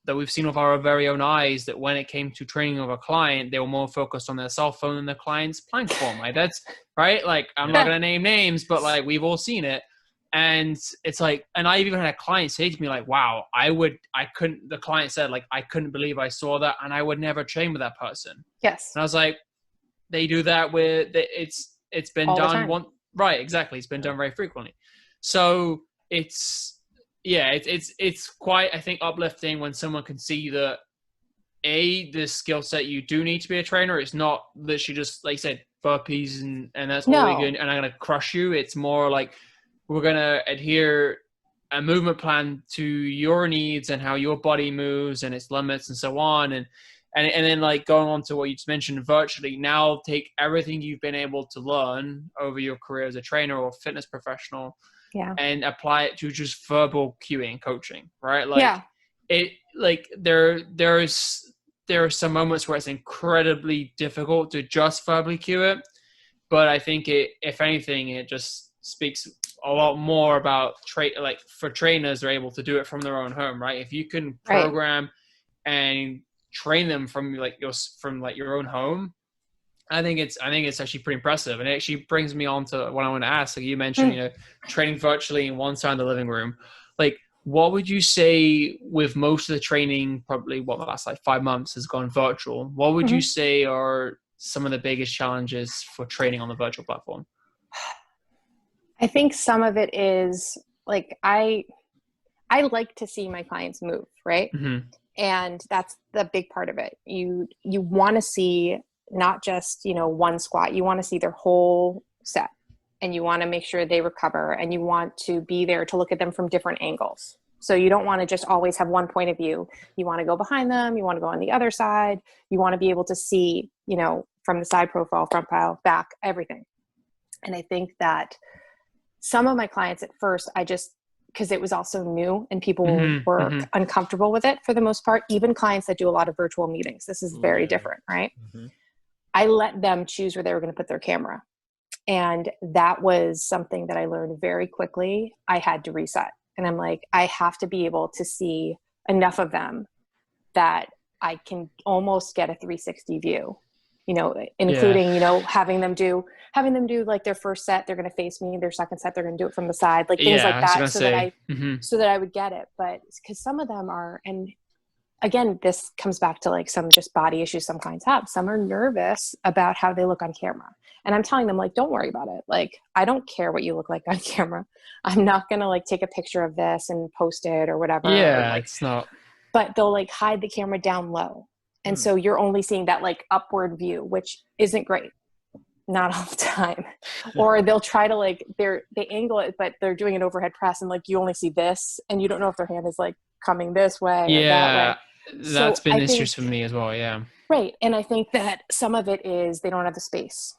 that we've seen with our very own eyes that when it came to training of a client, they were more focused on their cell phone than the client's plank form. Like that's right. Like I'm not going to name names, but like we've all seen it. And it's like, and I even had a client say to me like, wow, the client said like, I couldn't believe I saw that, and I would never train with that person. Yes. And I was like, they do that with it's been all done one. Right. Exactly. It's been done very frequently. So it's quite, I think, uplifting when someone can see that the skill set you do need to be a trainer. It's not literally just like you said, burpees and that's all we're doing, and I'm gonna crush you. It's more like we're gonna adhere a movement plan to your needs and how your body moves and its limits and so on. And then like going on to what you just mentioned virtually, now take everything you've been able to learn over your career as a trainer or fitness professional and apply it to just verbal cueing coaching, right? Like there are some moments where it's incredibly difficult to just verbally cue it, but I think if anything, it just speaks a lot more about like for trainers, they're able to do it from their own home, right? If you can program and train them from your own home, I think it's actually pretty impressive. And it actually brings me on to what I want to ask. Like you mentioned, training virtually in one side of the living room. Like, what would you say with most of the training, probably the last like 5 months has gone virtual? What would you say are some of the biggest challenges for training on the virtual platform? I think some of it is like, I like to see my clients move, right? Mm-hmm. And that's the big part of it. You want to see not just, one squat, you want to see their whole set, and you want to make sure they recover, and you want to be there to look at them from different angles. So you don't want to just always have one point of view. You want to go behind them. You want to go on the other side. You want to be able to see, from the side profile, front profile, back, everything. And I think that some of my clients at first, because it was also new and people were uncomfortable with it for the most part, even clients that do a lot of virtual meetings. This is very different, right? Mm-hmm. I let them choose where they were going to put their camera. And that was something that I learned very quickly. I had to reset. And I'm like, I have to be able to see enough of them that I can almost get a 360 view, including, having them do like their first set, they're going to face me, their second set, they're going to do it from the side, like things like that, so that I would get it. But because some of them are, and again, this comes back to like some just body issues some clients have. Some are nervous about how they look on camera. And I'm telling them, like, don't worry about it. Like, I don't care what you look like on camera. I'm not going to like take a picture of this and post it or whatever. Yeah, like, it's not. But they'll like hide the camera down low. And so you're only seeing that like upward view, which isn't great. Not all the time. Or they'll try to like, they angle it, but they're doing an overhead press and like you only see this and you don't know if their hand is like coming this way or that way. That's been issues for me as well. Yeah. Right. And I think that some of it is they don't have the space.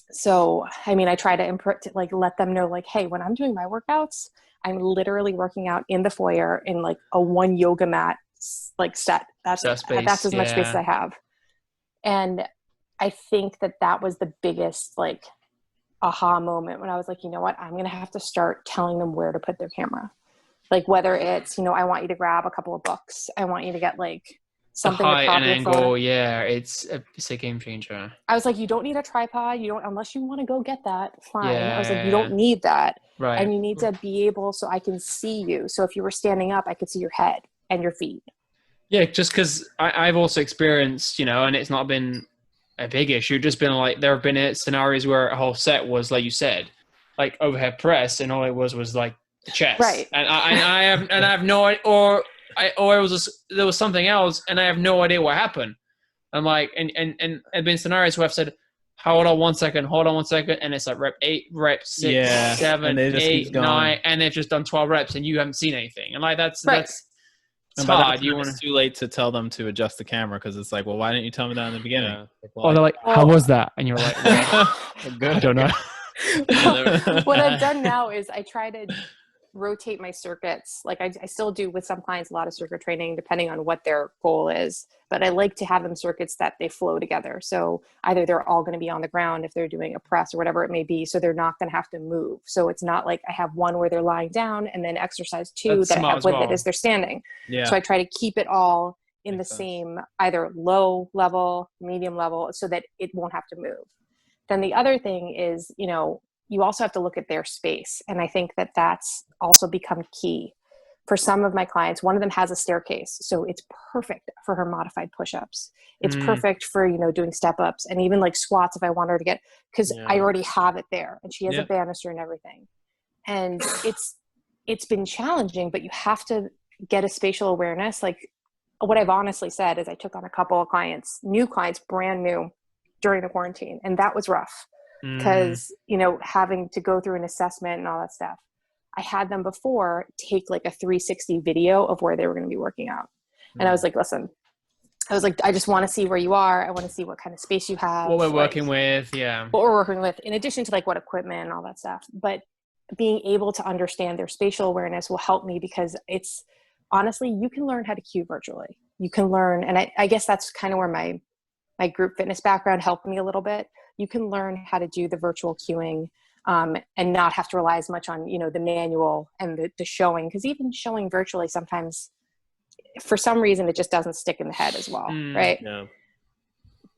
So, I mean, I try to like let them know like, hey, when I'm doing my workouts, I'm literally working out in the foyer in like a one yoga mat like set. That's as much space as I have. And I think that was the biggest like aha moment when I was like, you know what, I'm going to have to start telling them where to put their camera. Like whether it's, I want you to grab a couple of books. I want you to get like something the height to prop and your angle. phone. Yeah, it's a game changer. I was like, you don't need a tripod. You don't, unless you want to go get that. Fine. I was like, you don't need that. Right. And you need to be able, so I can see you. So if you were standing up, I could see your head and your feet. Yeah. Just cause I've also experienced, and it's not been a big issue. Just been like, there have been scenarios where a whole set was, like you said, like overhead press, and all it was like the chest. Right. And I have no idea, or it was just, there was something else, and I have no idea what happened. I'm like, and there've been scenarios where I've said, hold on one second, and it's like rep 8, rep 6, 7, 8, 9, and they've just done 12 reps, and you haven't seen anything. And like that's it's hard. It's too late to tell them to adjust the camera because it's like, well, why didn't you tell me that in the beginning? Yeah. They're like, how was that? And you're like, well, good. I don't know. What I've done now is I try to rotate my circuits. Like I still do with some clients a lot of circuit training depending on what their goal is, but I like to have them circuits that they flow together. So either they're all going to be on the ground if they're doing a press or whatever it may be, so they're not going to have to move. So it's not like I have one where they're lying down and then exercise 2 that I have with it as they're standing. Yeah. So I try to keep it all in the same either low level, medium level, so that it won't have to move. Then the other thing is, you also have to look at their space. And I think that that's also become key. For some of my clients, one of them has a staircase. So it's perfect for her modified push-ups. It's perfect for, doing step-ups and even like squats if I want her to get, because I already have it there. And she has a banister and everything. And it's been challenging, but you have to get a spatial awareness. Like what I've honestly said is I took on a couple of clients, new clients, brand new during the quarantine. And that was rough. Because, having to go through an assessment and all that stuff. I had them before take like a 360 video of where they were going to be working out. And I was like, listen, I was like, I just want to see where you are. I want to see what kind of space you have. What we're like, working with, yeah. What we're working with, in addition to like what equipment and all that stuff. But being able to understand their spatial awareness will help me, because it's honestly, you can learn how to cue virtually. You can learn, and I guess that's kind of where my group fitness background helped me a little bit. You can learn how to do the virtual cueing and not have to rely as much on, you know, the manual and the showing, because even showing virtually sometimes, for some reason, it just doesn't stick in the head as well, right? Yeah.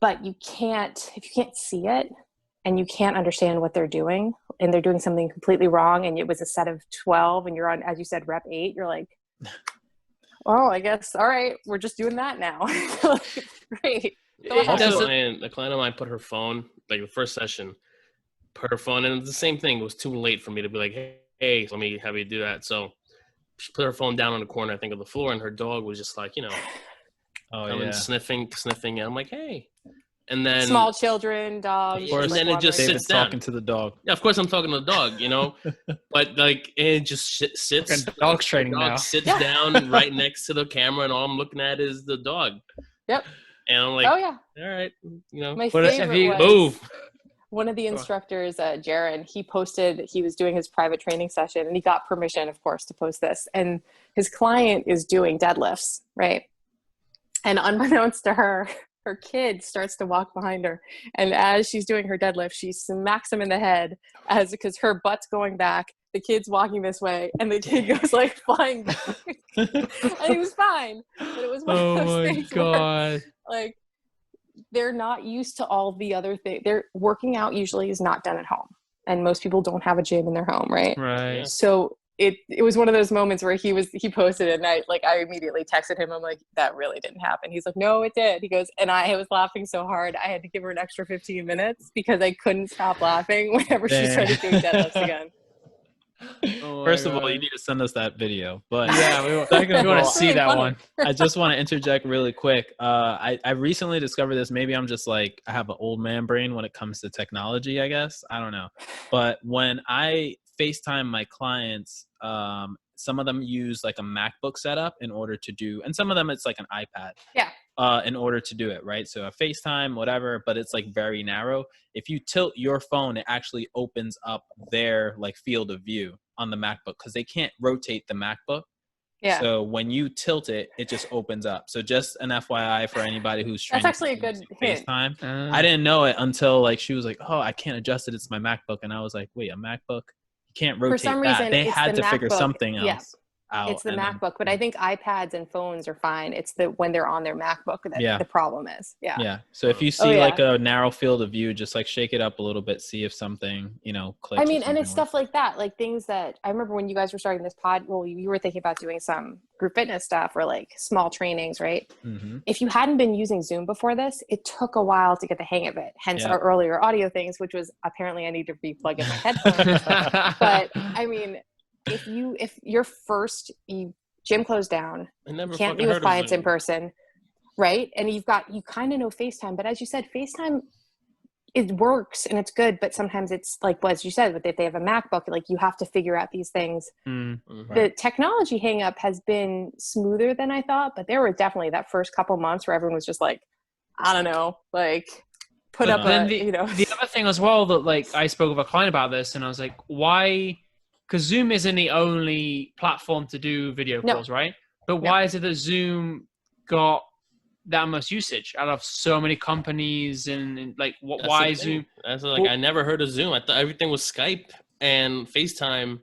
But if you can't see it and you can't understand what they're doing, and they're doing something completely wrong, and it was a set of 12 and you're on, as you said, rep 8, you're like, oh, I guess, all right, we're just doing that now. Great. Also, a client of mine put her phone, like the first session, put her phone, and it's the same thing. It was too late for me to be like, hey, let me have you do that. So she put her phone down on the corner, I think, of the floor, and her dog was just like, you know, sniffing. And I'm like, hey. And then small children, dogs. Of course, and then it just David's sits down. talking to the dog. Yeah, of course I'm talking to the dog, you know. But like, it just sits. Dog's training now. Sits down right next to the camera, and all I'm looking at is the dog. Yep. And I'm like, oh yeah, all right, you know. My favorite was move. One of the instructors, Jaron, he posted, he was doing his private training session, and he got permission, of course, to post this. And his client is doing deadlifts, right? And unbeknownst to her, her kid starts to walk behind her. And as she's doing her deadlift, she smacks him in the head because her butt's going back. The kid's walking this way, and the kid goes like flying back. And he was fine. But it was one of those things where, like, they're not used to all the other things. Their working out usually is not done at home, and most people don't have a gym in their home, right? Right. So it was one of those moments where he posted it, and I immediately texted him. I'm like, that really didn't happen. He's like, no, it did. He goes, and I was laughing so hard I had to give her an extra 15 minutes because I couldn't stop laughing whenever she started doing deadlifts again. First of all, you need to send us that video. But yeah, we want to see that one. I just want to interject really quick. I recently discovered this. Maybe I'm just like, I have an old man brain when it comes to technology, I guess. I don't know. But when I FaceTime my clients, some of them use like a MacBook setup in order to do, and some of them it's like an iPad. Yeah. In order to do it, right? So a FaceTime, whatever, but it's like very narrow. If you tilt your phone, it actually opens up their like field of view on the MacBook, because they can't rotate the MacBook. Yeah. So when you tilt it, it just opens up. So just an FYI for anybody who's trying. That's actually a good hint. FaceTime. I didn't know it until like she was like, "Oh, I can't adjust it. It's my MacBook," and I was like, "Wait, a MacBook? You can't rotate for some that." reason, they had to figure something else. Yeah. Out, it's the MacBook, but I think iPads and phones are fine. It's when they're on their MacBook that the problem is. Yeah. Yeah. So if you see like a narrow field of view, just like shake it up a little bit, see if something, clicks. I mean, and it's stuff like that, like things that I remember when you guys were starting this pod. Well, you were thinking about doing some group fitness stuff or like small trainings, right? Mm-hmm. If you hadn't been using Zoom before this, it took a while to get the hang of it. Hence our earlier audio things, which was apparently I need to replug in my headphones. But I mean, if your first gym closed down, you can't be with clients in person, right? And you kind of know FaceTime, but as you said, FaceTime, it works and it's good, but sometimes it's like, well, as you said, if they have a MacBook, like you have to figure out these things. Mm-hmm. The technology hang up has been smoother than I thought, but there were definitely that first couple months where everyone was just like, I don't know, like put up the other thing as well that like I spoke with a client about this and I was like, why? Because Zoom isn't the only platform to do video calls, right? But why is it that Zoom got that much usage out of so many companies and like why Zoom? That's like I never heard of Zoom. I thought everything was Skype and FaceTime.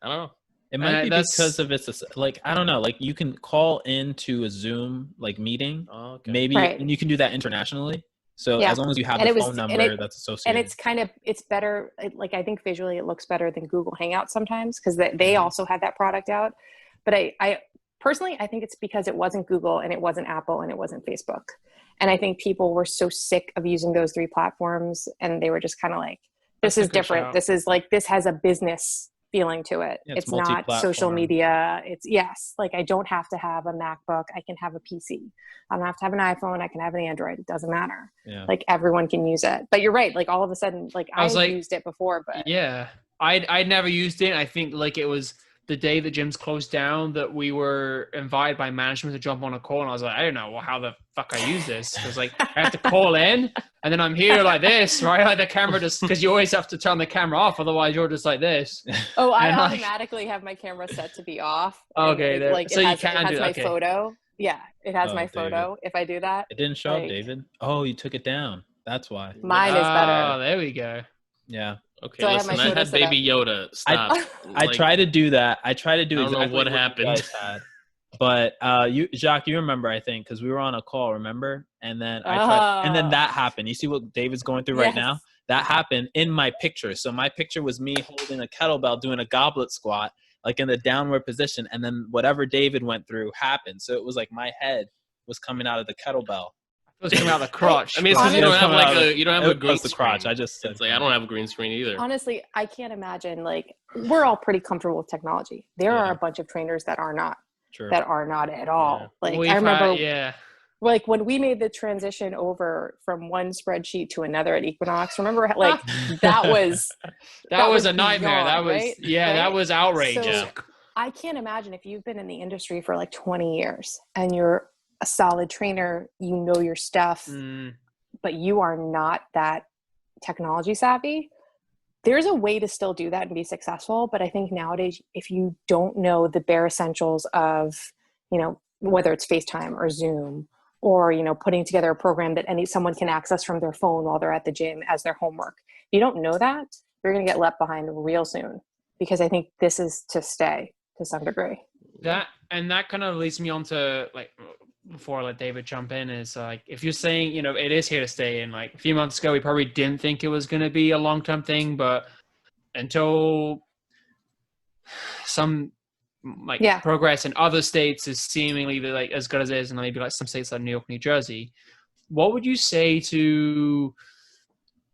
I don't know. It might be because of it's like I don't know. Like you can call into a Zoom like meeting, maybe, and you can do that internationally. So as long as you have the phone number that's associated. And it's better. Like I think visually it looks better than Google Hangouts sometimes because they also had that product out. But I personally, I think it's because it wasn't Google and it wasn't Apple and it wasn't Facebook. And I think people were so sick of using those three platforms and they were just kind of like, this is different. This is like, this has a business feeling to it. Yeah, it's not social media. It's like I don't have to have a MacBook. I can have a PC. I don't have to have an iPhone. I can have an Android. It doesn't matter. Yeah. Like everyone can use it. But you're right. Like all of a sudden, like I used it before, but yeah, I'd never used it. I think like it was the day the gyms closed down that we were invited by management to jump on a call, and I was like, I don't know how the fuck I use this. Because like I have to call in, and then I'm here like this, right? Like the camera just, because you always have to turn the camera off, otherwise you're just like this. Oh, I And, like, automatically have my camera set to be off. Okay, there. Like So it you has, can it has do my okay. photo. Yeah, it has Oh, my photo. If I do that, It didn't show up, like- David. Oh, you took it down. That's why. mine is Oh, better. there we go. Yeah. Okay, So I have listen, my I photo had set up. Baby Yoda. Stop. I Like, try to do that. I try to do I don't know exactly what you happened. guys had. But you, Jacques, you remember, I think, because we were on a call, remember? And then and then that happened. You see what David's going through right Yes. now? That happened in my picture. So my picture was me holding a kettlebell doing a goblet squat, like in the downward position. And then whatever David went through happened. So it was like my head was coming out of the kettlebell. It was coming out the crotch. I mean, it's because you don't have Coming out like of a you don't have a It green was the crotch. screen. I just said It's like I don't have a green screen either. Honestly, I can't imagine. Like, we're all pretty comfortable with technology. There Yeah. are a bunch of trainers that are not. True. That are not at all. Yeah. Like We've I remember, yeah. like when we made the transition over from one spreadsheet to another at Equinox. Remember, like that was that was a nightmare. beyond, That was right? that Right? was outrageous. So I can't imagine if you've been in the industry for like 20 years and you're a solid trainer, you know your stuff, but you are not that technology savvy. There's a way to still do that and be successful. But I think nowadays, if you don't know the bare essentials of, you know, whether it's FaceTime or Zoom or, you know, putting together a program that someone can access from their phone while they're at the gym as their homework, if you don't know that, you're going to get left behind real soon, because I think this is to stay to some degree. That kind of leads me on to, like, before I let David jump in, is like, if you're saying, you know, it is here to stay, and like a few months ago we probably didn't think it was going to be a long-term thing, but until some progress in other states is seemingly like as good as it is, and maybe like some states like New York, New Jersey, what would you say to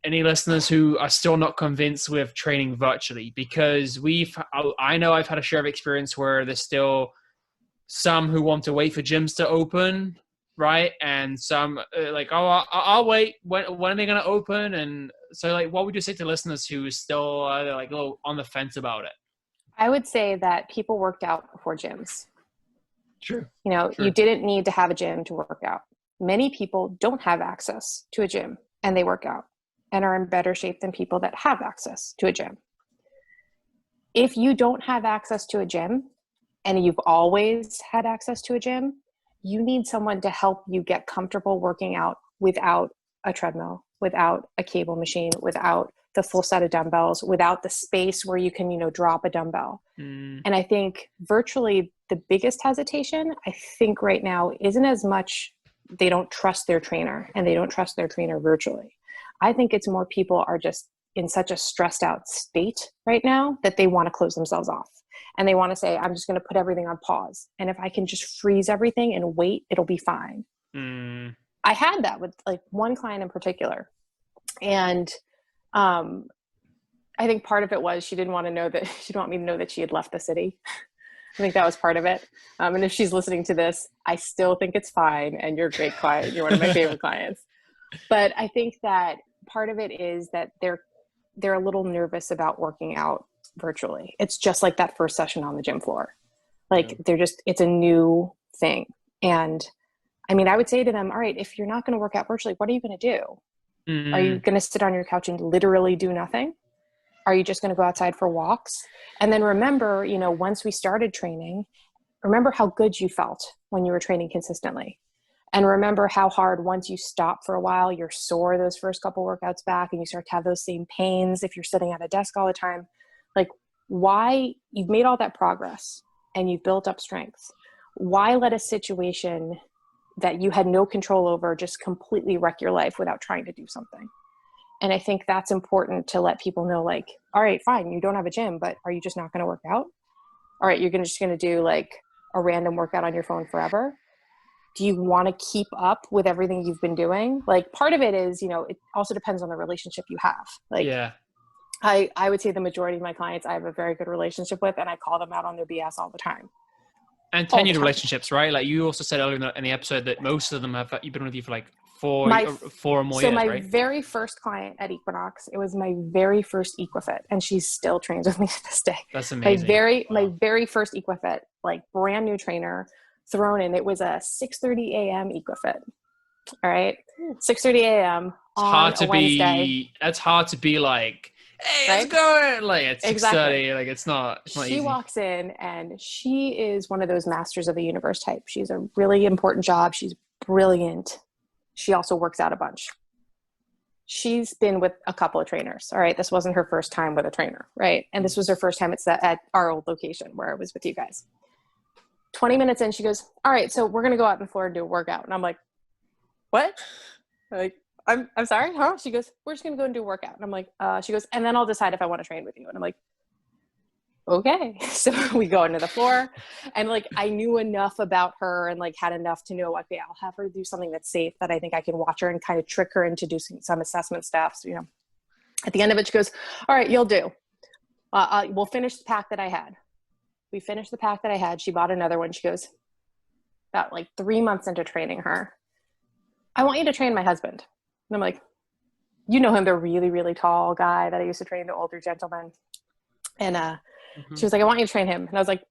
any listeners who are still not convinced with training virtually? Because I know I've had a share of experience where there's still some who want to wait for gyms to open, right? And some like, oh, I'll wait. When are they going to open? And so, like, what would you say to listeners who are still like a little on the fence about it? I would say that people worked out before gyms. True. You know, you didn't need to have a gym to work out. Many people don't have access to a gym and they work out and are in better shape than people that have access to a gym. If you don't have access to a gym and you've always had access to a gym, you need someone to help you get comfortable working out without a treadmill, without a cable machine, without the full set of dumbbells, without the space where you can, you know, drop a dumbbell. And I think virtually the biggest hesitation, I think right now, isn't as much they don't trust their trainer and they don't trust their trainer virtually. I think it's more people are just in such a stressed out state right now that they want to close themselves off. And they want to say, I'm just going to put everything on pause. And if I can just freeze everything and wait, it'll be fine. I had that with like one client in particular. And I think part of it was she didn't want me to know that she had left the city. I think that was part of it. And if she's listening to this, I still think it's fine. And you're a great client. You're one of my favorite clients. But I think that part of it is that they're a little nervous about working out virtually. It's just like that first session on the gym floor. Like it's a new thing. And I mean, I would say to them, all right, if you're not going to work out virtually, what are you going to do? Are you going to sit on your couch and literally do nothing? Are you just going to go outside for walks? And then remember, you know, once we started training, remember how good you felt when you were training consistently. And remember how hard once you stop for a while, you're sore those first couple workouts back and you start to have those same pains if you're sitting at a desk all the time. Like, why you've made all that progress and you've built up strength. Why let a situation that you had no control over just completely wreck your life without trying to do something? And I think that's important to let people know, like, all right, fine, you don't have a gym, but are you just not going to work out? All right, you're just going to do like a random workout on your phone forever? Do you want to keep up with everything you've been doing? Like, part of it is, you know, it also depends on the relationship you have. Like, I would say the majority of my clients I have a very good relationship with, and I call them out on their BS all the time. And tenured relationships, right? Like you also said earlier in the episode that most of them have been with you for like four or more years, my right? very first client at Equinox, it was my very first Equifit, and she still trains with me to this day. That's amazing. My very first Equifit, like brand new trainer thrown in. It was a 6:30 a.m. Equifit. All right, 6:30 a.m. on a Wednesday. That's hard to be like, hey, Right? let's go. Like it's 6:30. Exactly. Like it's not She easy. walks in, and she is one of those masters of the universe type. She's a really important job. She's brilliant. She also works out a bunch. She's been with a couple of trainers. All right. This wasn't her first time with a trainer. Right. And this was her first time at our old location where I was with you guys. 20 minutes in, she goes, all right, so we're going to go out on the floor and do a workout. And I'm like, what? Like, I'm sorry, huh? She goes, we're just going to go and do a workout. And I'm like, she goes, and then I'll decide if I want to train with you. And I'm like, okay. So we go into the floor, and like, I knew enough about her and like had enough to know, okay, I'll have her do something that's safe, that I think I can watch her and kind of trick her into doing some assessment stuff. So, at the end of it, she goes, all right, you'll do. We'll finish the pack that I had. We finished the pack that I had. She bought another one. She goes, about like 3 months into training her, I want you to train my husband. And I'm like, you know him, the really, really tall guy that I used to train, the older gentleman. And she was like, I want you to train him. And I was like,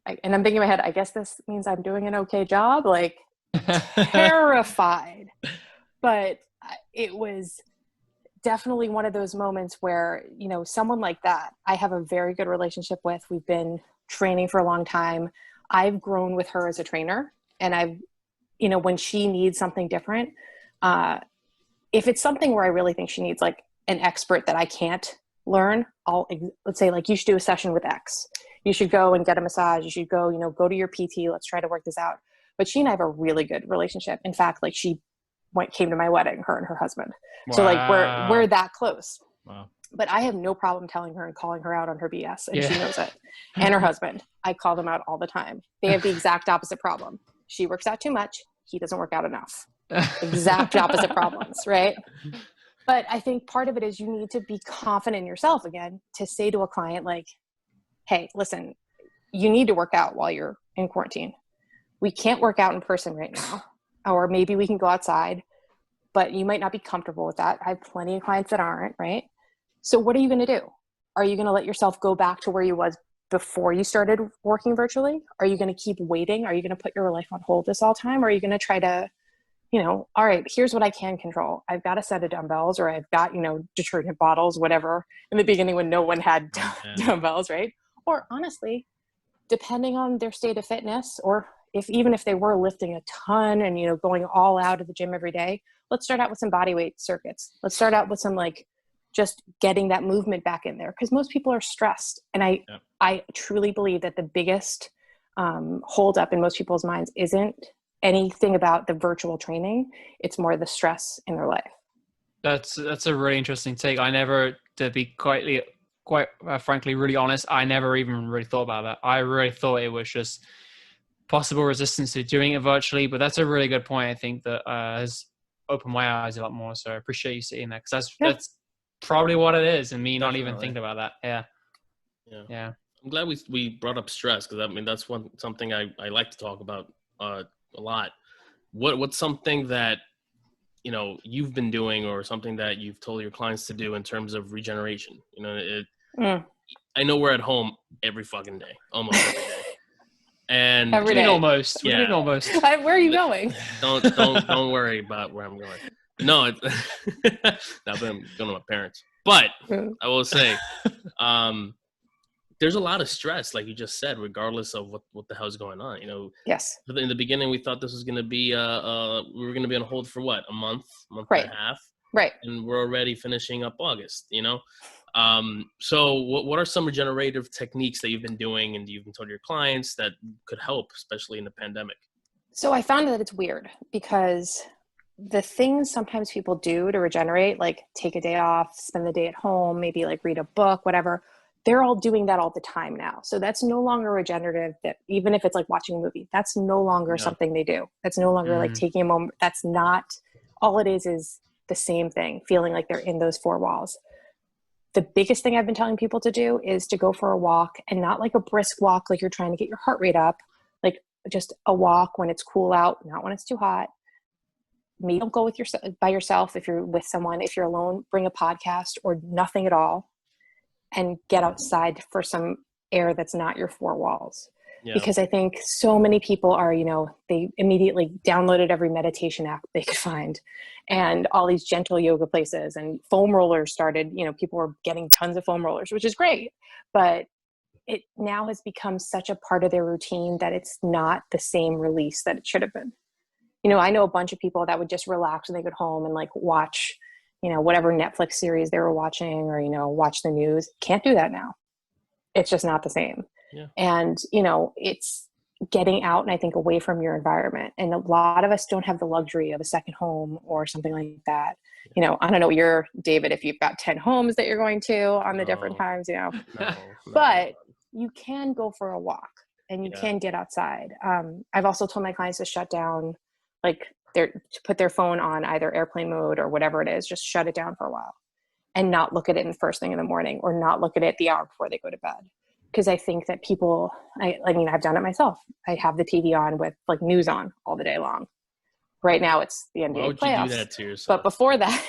and I'm thinking in my head, I guess this means I'm doing an okay job. Like, terrified. But it was definitely one of those moments where, someone like that, I have a very good relationship with. We've been training for a long time. I've grown with her as a trainer, and when she needs something different, if it's something where I really think she needs like an expert that I can't learn, let's say like, you should do a session with X. You should go and get a massage. You should go, go to your PT. Let's try to work this out. But she and I have a really good relationship. In fact, like she came to my wedding, her and her husband. Wow. So like we're that close. Wow. But I have no problem telling her and calling her out on her BS, and she knows it. And her husband, I call them out all the time. They have the exact opposite problem. She works out too much. He doesn't work out enough. Exact opposite problems, right? But I think part of it is you need to be confident in yourself again to say to a client like, hey, listen, you need to work out while you're in quarantine. We can't work out in person right now. Or maybe we can go outside, but you might not be comfortable with that. I have plenty of clients that aren't, right? So what are you going to do? Are you going to let yourself go back to where you was before you started working virtually? Are you going to keep waiting? Are you going to put your life on hold this all time? Or are you going to try to, all right, here's what I can control. I've got a set of dumbbells, or I've got, detergent bottles, whatever, in the beginning when no one had dumbbells, right? Or honestly, depending on their state of fitness, or even if they were lifting a ton and, going all out of the gym every day, let's start out with some body weight circuits. Let's start out with some just getting that movement back in there, because most people are stressed. And I truly believe that the biggest hold up in most people's minds isn't anything about the virtual training. It's more the stress in their life. That's a really interesting take. I never, to be quite frankly, really honest, I never even really thought about that. I really thought it was just possible resistance to doing it virtually, but that's a really good point. I think that has opened my eyes a lot more. So I appreciate you saying that, because that's probably what it is, and me not even thinking about that. Yeah. I'm glad we brought up stress, because that's something I like to talk about a lot. What's something that you've been doing, or something that you've told your clients to do in terms of regeneration? I know we're at home every fucking day, almost every day. And every day. Almost. Yeah. Almost. Where are you going? Don't worry about where I'm going. No, now that I'm going to my parents. But I will say, there's a lot of stress, like you just said, regardless of what the hell's going on. Yes. In the beginning, we thought this was going to be we were going to be on hold for what, a month right. and a half, right? And we're already finishing up August. So what are some regenerative techniques that you've been doing and you've been told your clients that could help, especially in the pandemic? So I found that it's weird, because the things sometimes people do to regenerate, like take a day off, spend the day at home, maybe like read a book, whatever, they're all doing that all the time now. So that's no longer regenerative. That even if it's like watching a movie, that's no longer something they do. That's no longer like taking a moment. That's not, all it is the same thing, feeling like they're in those four walls. The biggest thing I've been telling people to do is to go for a walk, and not like a brisk walk, like you're trying to get your heart rate up, like just a walk when it's cool out, not when it's too hot. maybe don't go with by yourself. If you're with someone, if you're alone, bring a podcast or nothing at all and get outside for some air that's not your four walls. Yeah. Because I think so many people are, they immediately downloaded every meditation app they could find and all these gentle yoga places, and foam rollers started, people were getting tons of foam rollers, which is great. But it now has become such a part of their routine that it's not the same release that it should have been. I know a bunch of people that would just relax when they get home and like watch, whatever Netflix series they were watching or, watch the news. Can't do that now. It's just not the same. Yeah. And, it's getting out and I think away from your environment. And a lot of us don't have the luxury of a second home or something like that. I don't know David, if you've got 10 homes that you're going to on the different times, No. But you can go for a walk and you can get outside. I've also told my clients to shut down, to put their phone on either airplane mode or whatever it is, just shut it down for a while and not look at it in the first thing in the morning or not look at it the hour before they go to bed. Because I think that people, I've done it myself. I have the TV on with news on all the day long. Right now it's the NBA Why would playoffs. You do that to yourself? But before that,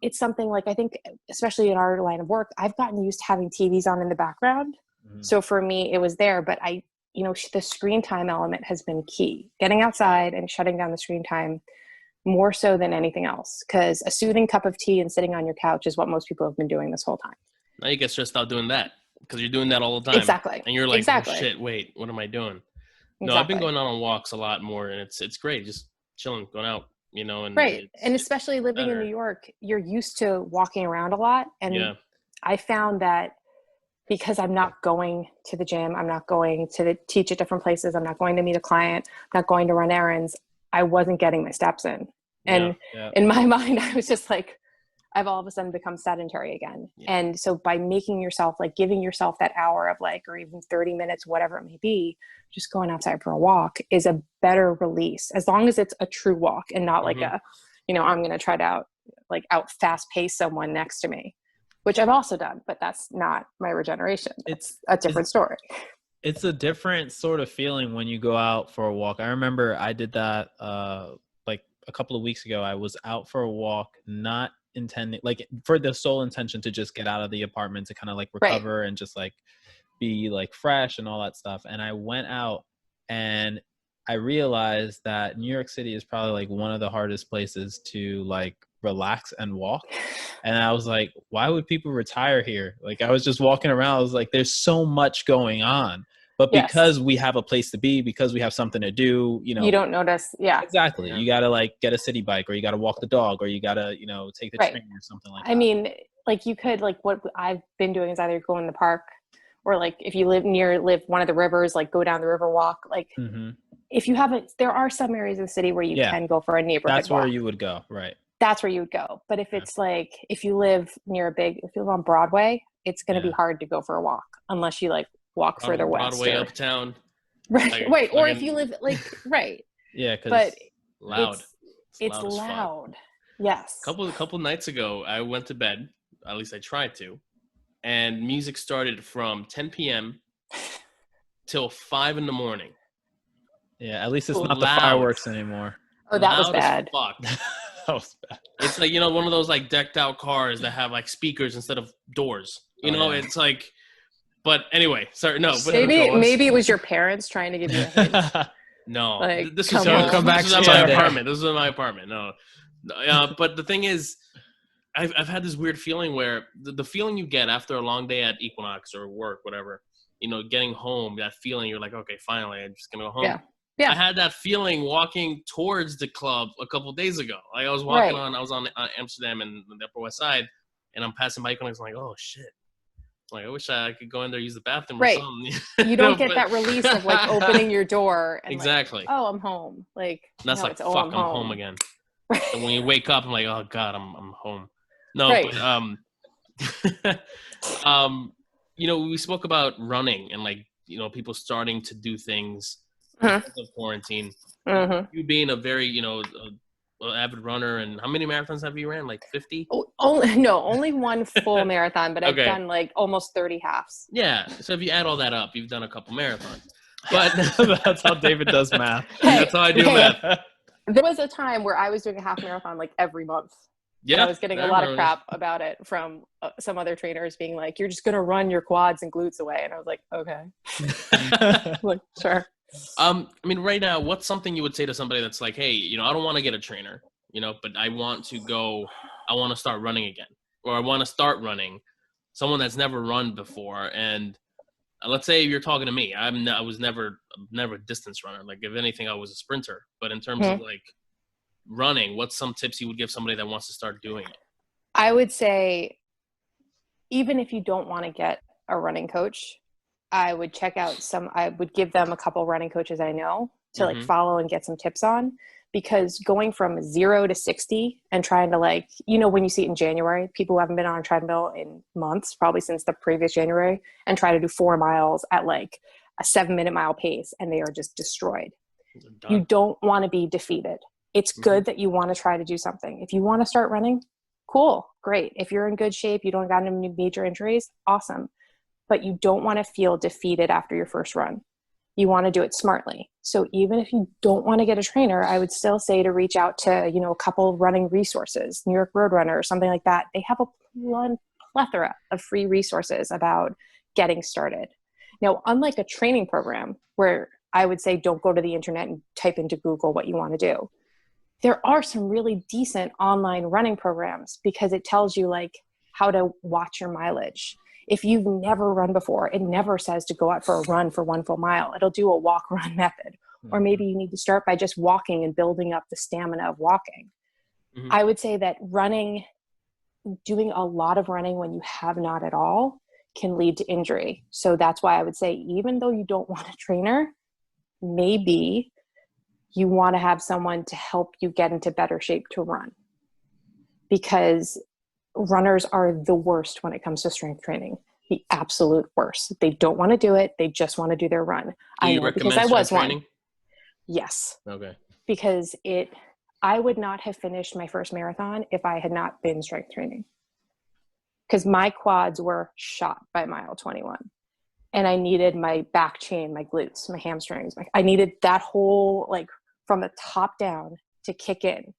it's something I think, especially in our line of work, I've gotten used to having TVs on in the background. Mm-hmm. So for me, it was there, but the screen time element has been key. Getting outside and shutting down the screen time more so than anything else. Because a soothing cup of tea and sitting on your couch is what most people have been doing this whole time. Now you get stressed out doing that because you're doing that all the time. Exactly. And you're like, oh shit, wait, what am I doing? Exactly. No, I've been going on walks a lot more, and it's great. Just chilling, going out, and right. And especially living in New York, you're used to walking around a lot. And I found that because I'm not going to the gym, I'm not going to teach at different places, I'm not going to meet a client, I'm not going to run errands, I wasn't getting my steps in. And in my mind, I was just like, I've all of a sudden become sedentary again. Yeah. And so by making yourself, giving yourself that hour of or even 30 minutes, whatever it may be, just going outside for a walk is a better release, as long as it's a true walk and not I'm going to try to out fast pace someone next to me, which I've also done, but that's not my regeneration. It's a different story. It's a different sort of feeling when you go out for a walk. I remember I did that a couple of weeks ago. I was out for a walk, not intending for the sole intention to just get out of the apartment to kind of recover and just be fresh and all that stuff. And I went out and I realized that New York City is probably one of the hardest places to relax and walk. And I was like, why would people retire here? I was just walking around. I was like, there's so much going on. But because we have a place to be, because we have something to do, you don't notice. Yeah, exactly. Yeah. You got to get a city bike, or you got to walk the dog, or you got to, take the train or something like that. I mean, you could, what I've been doing is either go in the park or if you live one of the rivers, go down the river walk. If you haven't, there are some areas of the city where you can go for a neighborhood That's walk. where you would go. Right. That's where you would go. But if it's if you live if you live on Broadway, it's going to be hard to go for a walk unless you walk further west. Broadway uptown. Right. Right. Or if you live right. Yeah. But loud. It's loud. Yes. Couple nights ago, I went to bed. At least I tried to. And music started from 10 p.m. till 5 in the morning. Yeah. At least it's not the fireworks anymore. Oh, that was bad. Fuck. That was bad. It's one of those decked out cars that have speakers instead of doors. It's but anyway, sorry, no. But maybe it was your parents trying to give you a hint. No, this was my apartment. This was my apartment. No, but the thing is, I've had this weird feeling where the feeling you get after a long day at Equinox or work, whatever, getting home, that feeling, you're like, okay, finally, I'm just gonna go home. Yeah. I had that feeling walking towards the club a couple of days ago. I was walking I was on Amsterdam and the Upper West Side, and I'm passing by Equinox. I'm like, oh shit. I wish I could go in there, use the bathroom or something. You don't get that release of opening your door and exactly. Oh, I'm home. That's fuck, I'm home again. Right. And when you wake up, I'm like, oh God, I'm home. No, but we spoke about running and people starting to do things because of quarantine. Mm-hmm. You being a very, avid runner, and how many marathons have you ran? 50? Only one full marathon, but I've done almost 30 halves. Yeah, so if you add all that up, you've done a couple marathons. But that's how David does math. That's how I do math. There was a time where I was doing a half marathon like every month. Yeah, And I was getting a lot of crap about it from some other trainers being like, "You're just gonna run your quads and glutes away," and I was like, "Okay, like sure." I mean, right now, what's something you would say to somebody that's like, hey, I don't want to get a trainer, but I want to start running again, or I want to start running, someone that's never run before. And let's say you're talking to me. I was never a distance runner. Like, if anything, I was a sprinter. But in terms of like running, what's some tips you would give somebody that wants to start doing it? I would say, even if you don't want to get a running coach, I would I would give them a couple running coaches I know to like follow and get some tips on, because going from 0 to 60 and trying to like, when you see it in January, people who haven't been on a treadmill in months, probably since the previous January, and try to do 4 miles at like a 7-minute mile pace, and they are just destroyed. You don't want to be defeated. It's good that you want to try to do something. If you want to start running, cool, great. If you're in good shape, you don't got any major injuries, awesome. But you don't want to feel defeated after your first run. You want to do it smartly. So even if you don't want to get a trainer, I would still say to reach out to, a couple of running resources, New York Roadrunner or something like that. They have a plethora of free resources about getting started. Now, unlike a training program where I would say don't go to the internet and type into Google what you want to do, there are some really decent online running programs, because it tells you like how to watch your mileage. If you've never run before, it never says to go out for a run for 1 full mile. It'll do a walk-run method. Or maybe you need to start by just walking and building up the stamina of walking. I would say that doing a lot of running when you have not at all can lead to injury. So that's why I would say, even though you don't want a trainer, maybe you want to have someone to help you get into better shape to run. Because runners are the worst when it comes to strength training. The absolute worst. They don't want to do it. They just want to do their run. I know, because I was one. Yes. Okay. Because I would not have finished my first marathon if I had not been strength training. Because my quads were shot by mile 21. And I needed my back chain, my glutes, my hamstrings. I needed that whole, like, from the top down to kick in.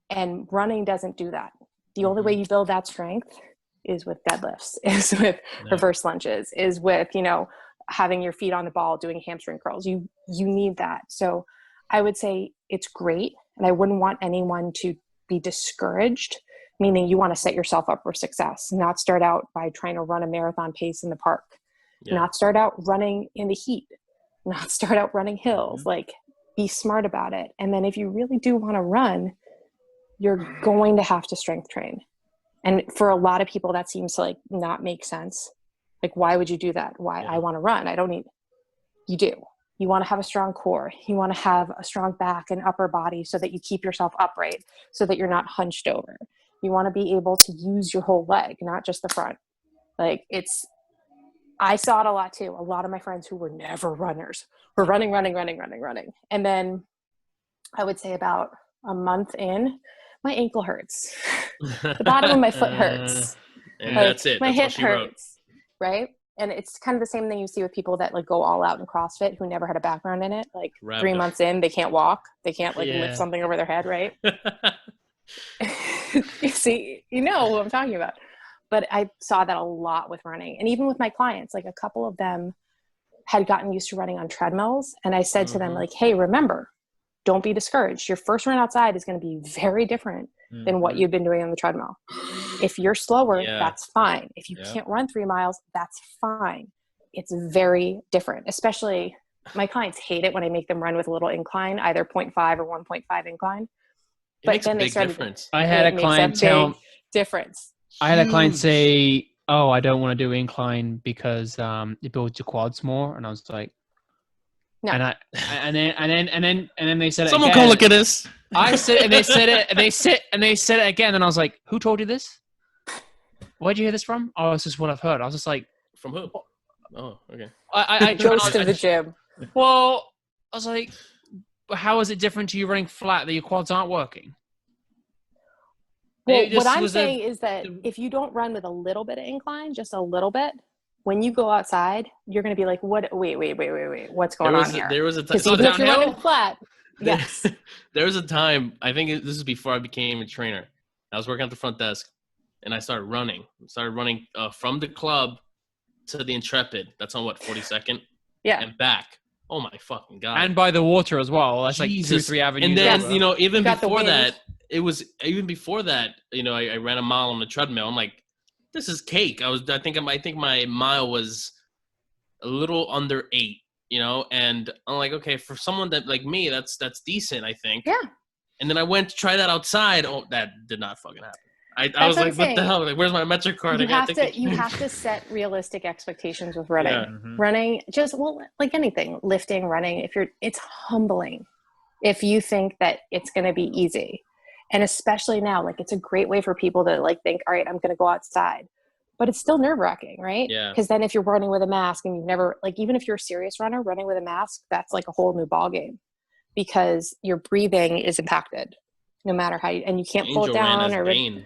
And running doesn't do that. The only way you build that strength is with deadlifts, is with reverse lunges, is with, having your feet on the ball, doing hamstring curls. You need that. So I would say it's great. And I wouldn't want anyone to be discouraged, meaning you want to set yourself up for success, not start out by trying to run a marathon pace in the park, not start out running in the heat, not start out running hills, like be smart about it. And then if you really do want to run, you're going to have to strength train. And for a lot of people, that seems to like not make sense. Like, why would you do that? Why? I want to run. You do. You want to have a strong core. You want to have a strong back and upper body so that you keep yourself upright, so that you're not hunched over. You want to be able to use your whole leg, not just the front. Like, I saw it a lot too. A lot of my friends who were never runners were running. And then I would say about a month in, my ankle hurts. The bottom of my foot hurts. And that's it. My That's hip all she wrote. hurts. Right? And it's kind of the same thing you see with people that like go all out in CrossFit who never had a background in it. Like 3 months in, they can't walk. They can't lift something over their head, right? You see, you know who I'm talking about. But I saw that a lot with running. And even with my clients, like a couple of them had gotten used to running on treadmills. And I said to them, like, hey, remember, don't be discouraged. Your first run outside is going to be very different than what you've been doing on the treadmill. If you're slower, that's fine. If you can't run 3 miles, that's fine. It's very different. Especially my clients hate it when I make them run with a little incline, either 0.5 or 1.5 incline. But then they started. Difference. I had a client tell difference. I had a client say, "Oh, I don't want to do incline because it builds your quads more," and I was like, "No." And then they said, "Someone it again. come look at this." I said, and they said it, and they said it again, and I was like, "Who told you this? Where'd you hear this from?" Oh, it's just what I've heard. I was just like, "From who?" Oh, okay. I goes to the gym. Well, I was like, "How is it different to you running flat that your quads aren't working?" Well, what I'm saying is that if you don't run with a little bit of incline, just a little bit, when you go outside, you're going to be like, "What? Wait, what's going on here?" There was a because even if you're running flat, Yes. There was a time, I think this is before I became a trainer. I was working at the front desk, and I started running. From the club to the Intrepid. That's on what, 42nd? Yeah. And back. Oh my fucking God. And by the water as well. That's Jesus. like 2 or 3 avenues. And then, over. even Got the before wind. that, I ran a mile on the treadmill. I'm like, this is cake. I think my mile was a little under 8, and I'm like, okay, for someone that like me, that's decent, I think. Yeah. And then I went to try that outside. Oh, that did not fucking happen. I was like, what the hell? Like, where's my metric card? You have to set realistic expectations with running. Yeah. Mhm. Running, like anything, lifting, running. It's humbling if you think that it's going to be easy, and especially now, like it's a great way for people to like think, all right, I'm going to go outside, but it's still nerve wracking, right? Yeah. Because then if you're running with a mask and you've never, like, even if you're a serious runner, running with a mask, that's like a whole new ball game because your breathing is impacted. No matter how and you can't pull it down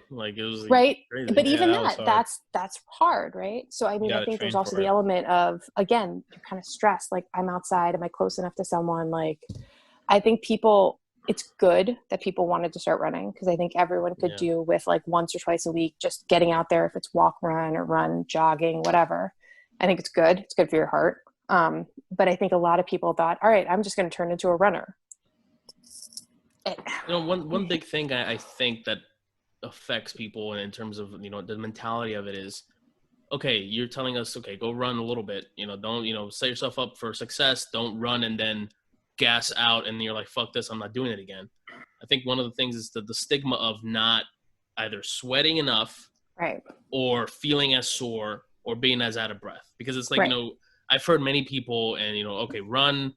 like it was right. crazy. But even that was hard. that's hard, right? So I mean, I think there's also the element of, again, you're kind of stressed. Like, I'm outside. Am I close enough to someone? Like, I think it's good that people wanted to start running because I think everyone could do with like once or twice a week, just getting out there. If it's walk, run, or run, jogging, whatever. I think it's good. It's good for your heart. But I think a lot of people thought, all right, I'm just going to turn into a runner. One big thing I think that affects people in terms of, the mentality of it is, okay, you're telling us, okay, go run a little bit, don't, set yourself up for success. Don't run and then gas out and you're like, fuck this, I'm not doing it again. I think one of the things is the stigma of not either sweating enough, right, or feeling as sore or being as out of breath. Because it's like, I've heard many people and, okay, run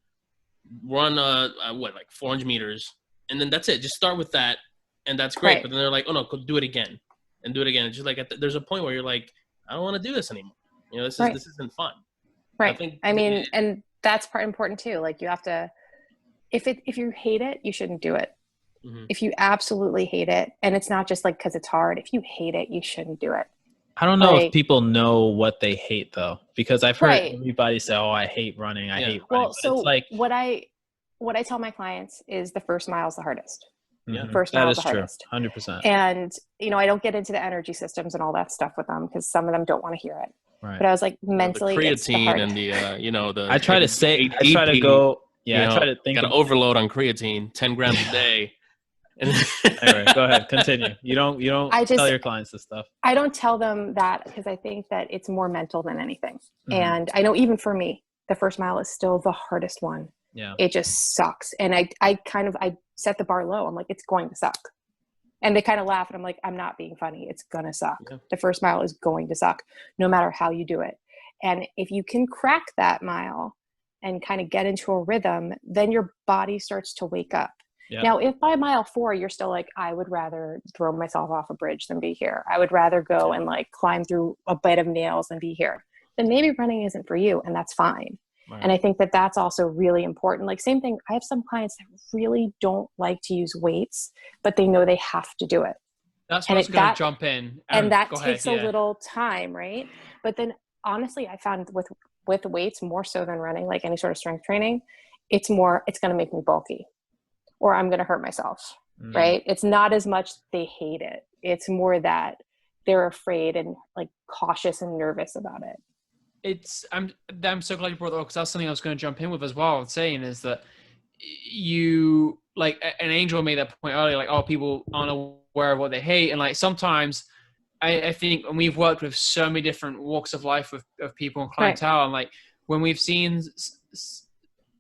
like 400 meters. And then that's it. Just start with that, and that's great. Right. But then they're like, "Oh no, go do it again, and do it again." It's just like there's a point where you're like, "I don't want to do this anymore." This isn't fun. Right. And that's important too. Like, you have to, if you hate it, you shouldn't do it. Mm-hmm. If you absolutely hate it, and it's not just like because it's hard. If you hate it, you shouldn't do it. I don't know if people know what they hate though, because I've heard everybody say, "Oh, I hate running. I hate running." Well, so it's like what I tell my clients is the first mile is the hardest. Yeah. First mile is the true. hardest. 100%. And, I don't get into the energy systems and all that stuff with them because some of them don't want to hear it. Right. But I was like, mentally, the it's the creatine hardest. and the I try to say, I try to go, I try to think. Got to overload on creatine, 10 grams a day. Anyway, go ahead, continue. You don't tell your clients this stuff. I don't tell them that because I think that it's more mental than anything. Mm-hmm. And I know even for me, the first mile is still the hardest one. Yeah. It just sucks. And I set the bar low. I'm like, it's going to suck. And they kind of laugh and I'm like, I'm not being funny. It's going to suck. Yeah. The first mile is going to suck no matter how you do it. And if you can crack that mile and kind of get into a rhythm, then your body starts to wake up. Yeah. Now, if by mile 4, you're still like, I would rather throw myself off a bridge than be here. I would rather go and like climb through a bed of nails than be here. Then maybe running isn't for you, and that's fine. Right. And I think that that's also really important. Like, same thing. I have some clients that really don't like to use weights, but they know they have to do it. That's what's going to jump in. And that takes a little time, right? But then honestly, I found with weights more so than running, like any sort of strength training, it's going to make me bulky or I'm going to hurt myself, right? It's not as much they hate it. It's more that they're afraid and like cautious and nervous about it. I'm so glad you brought that up because that's something I was going to jump in with as well. Saying is that you, like, an Angel made that point earlier, like, oh, people aren't aware of what they hate, and like sometimes I think, and we've worked with so many different walks of life of people and clientele, right. And like when we've seen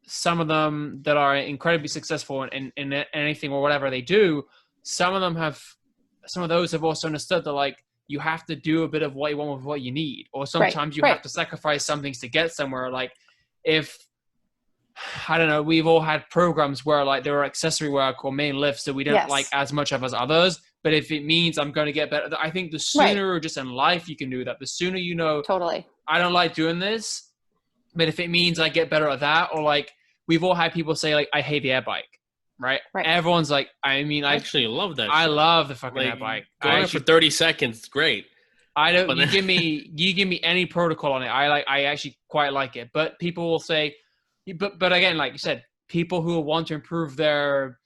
some of them that are incredibly successful in anything or whatever they do, some of those have also understood that like you have to do a bit of what you want with what you need, or sometimes you have to sacrifice some things to get somewhere. Like if, I don't know, we've all had programs where like there were accessory work or main lifts that we don't like as much of as others, but if it means I'm going to get better, I think the sooner just in life you can do that, the sooner you know, totally, I don't like doing this, but if it means I get better at that, or like we've all had people say like, I hate the air bike. Right? Everyone's like, I mean, I actually love that. I love the fucking air bike. Going for 30 seconds, it's great. I don't. You give me any protocol on it. I actually quite like it. But people will say, but again, like you said, people who want to improve their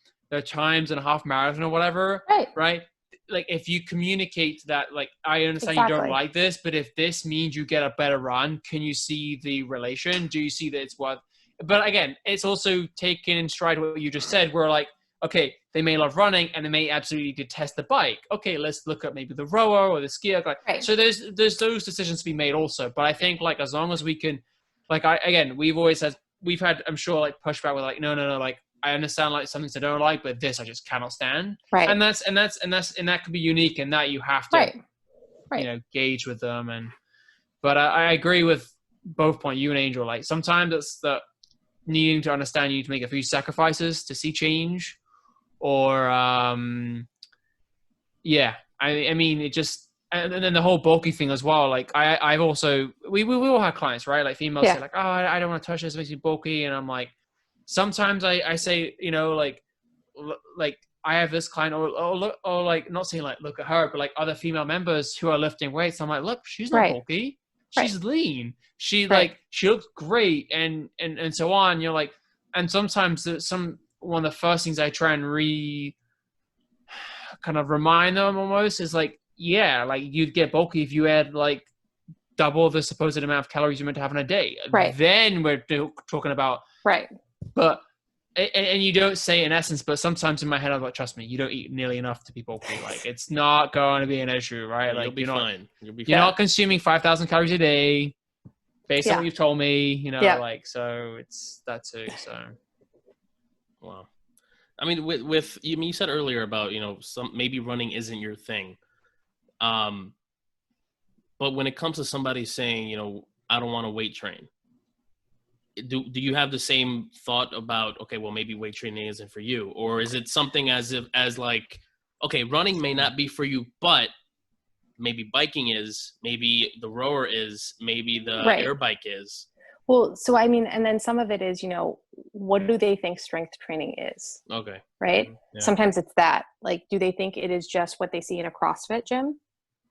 times in a half marathon or whatever, right? Like if you communicate that, like, I understand you don't like this, but if this means you get a better run, can you see the relation? Do you see that it's worth? But again, it's also taken in stride what you just said. We're like, okay, they may love running and they may absolutely detest the bike. Okay, let's look at maybe the rower or the skier. So there's those decisions to be made also. But I think like as long as we can, like we've had, I'm sure, like pushback with like, no, like I understand like some things I don't like, but this I just cannot stand. Right. And that could be unique in that you have to, you know, gauge with them. But I agree with both points, you and Angel. Like sometimes it's the needing to understand you need to make a few sacrifices to see change, or I mean it just, and then the whole bulky thing as well. Like I've also we all have clients, right? Like females say like, oh, I don't want to touch this, it makes me bulky, and I'm like, sometimes I say, you know, like I have this client, or like, not saying like look at her, but like other female members who are lifting weights. I'm like, look, she's not bulky, she's lean, she like she looks great, and so on. You're like, and sometimes one of the first things I try and kind of remind them almost is like, yeah, like you'd get bulky if you had like double the supposed amount of calories you're meant to have in a day. Then we're talking about but and you don't say in essence, but sometimes in my head I'm like, trust me, you don't eat nearly enough to be bulky. Like it's not going to be an issue, right? Like you'll be fine. You're not consuming 5,000 calories a day based on what you've told me, you know, like, so it's that too. So wow. I mean, with you said earlier about, you know, maybe running isn't your thing. But when it comes to somebody saying, you know, I don't want to weight train, do you have the same thought about, okay, well, maybe weight training isn't for you? Or is it something as like, okay, running may not be for you, but maybe biking is, maybe the rower is, maybe the air bike is? Well, so I mean, and then some of it is, you know, what do they think strength training is? Okay. Right? Yeah. Sometimes it's that. Like, do they think it is just what they see in a CrossFit gym?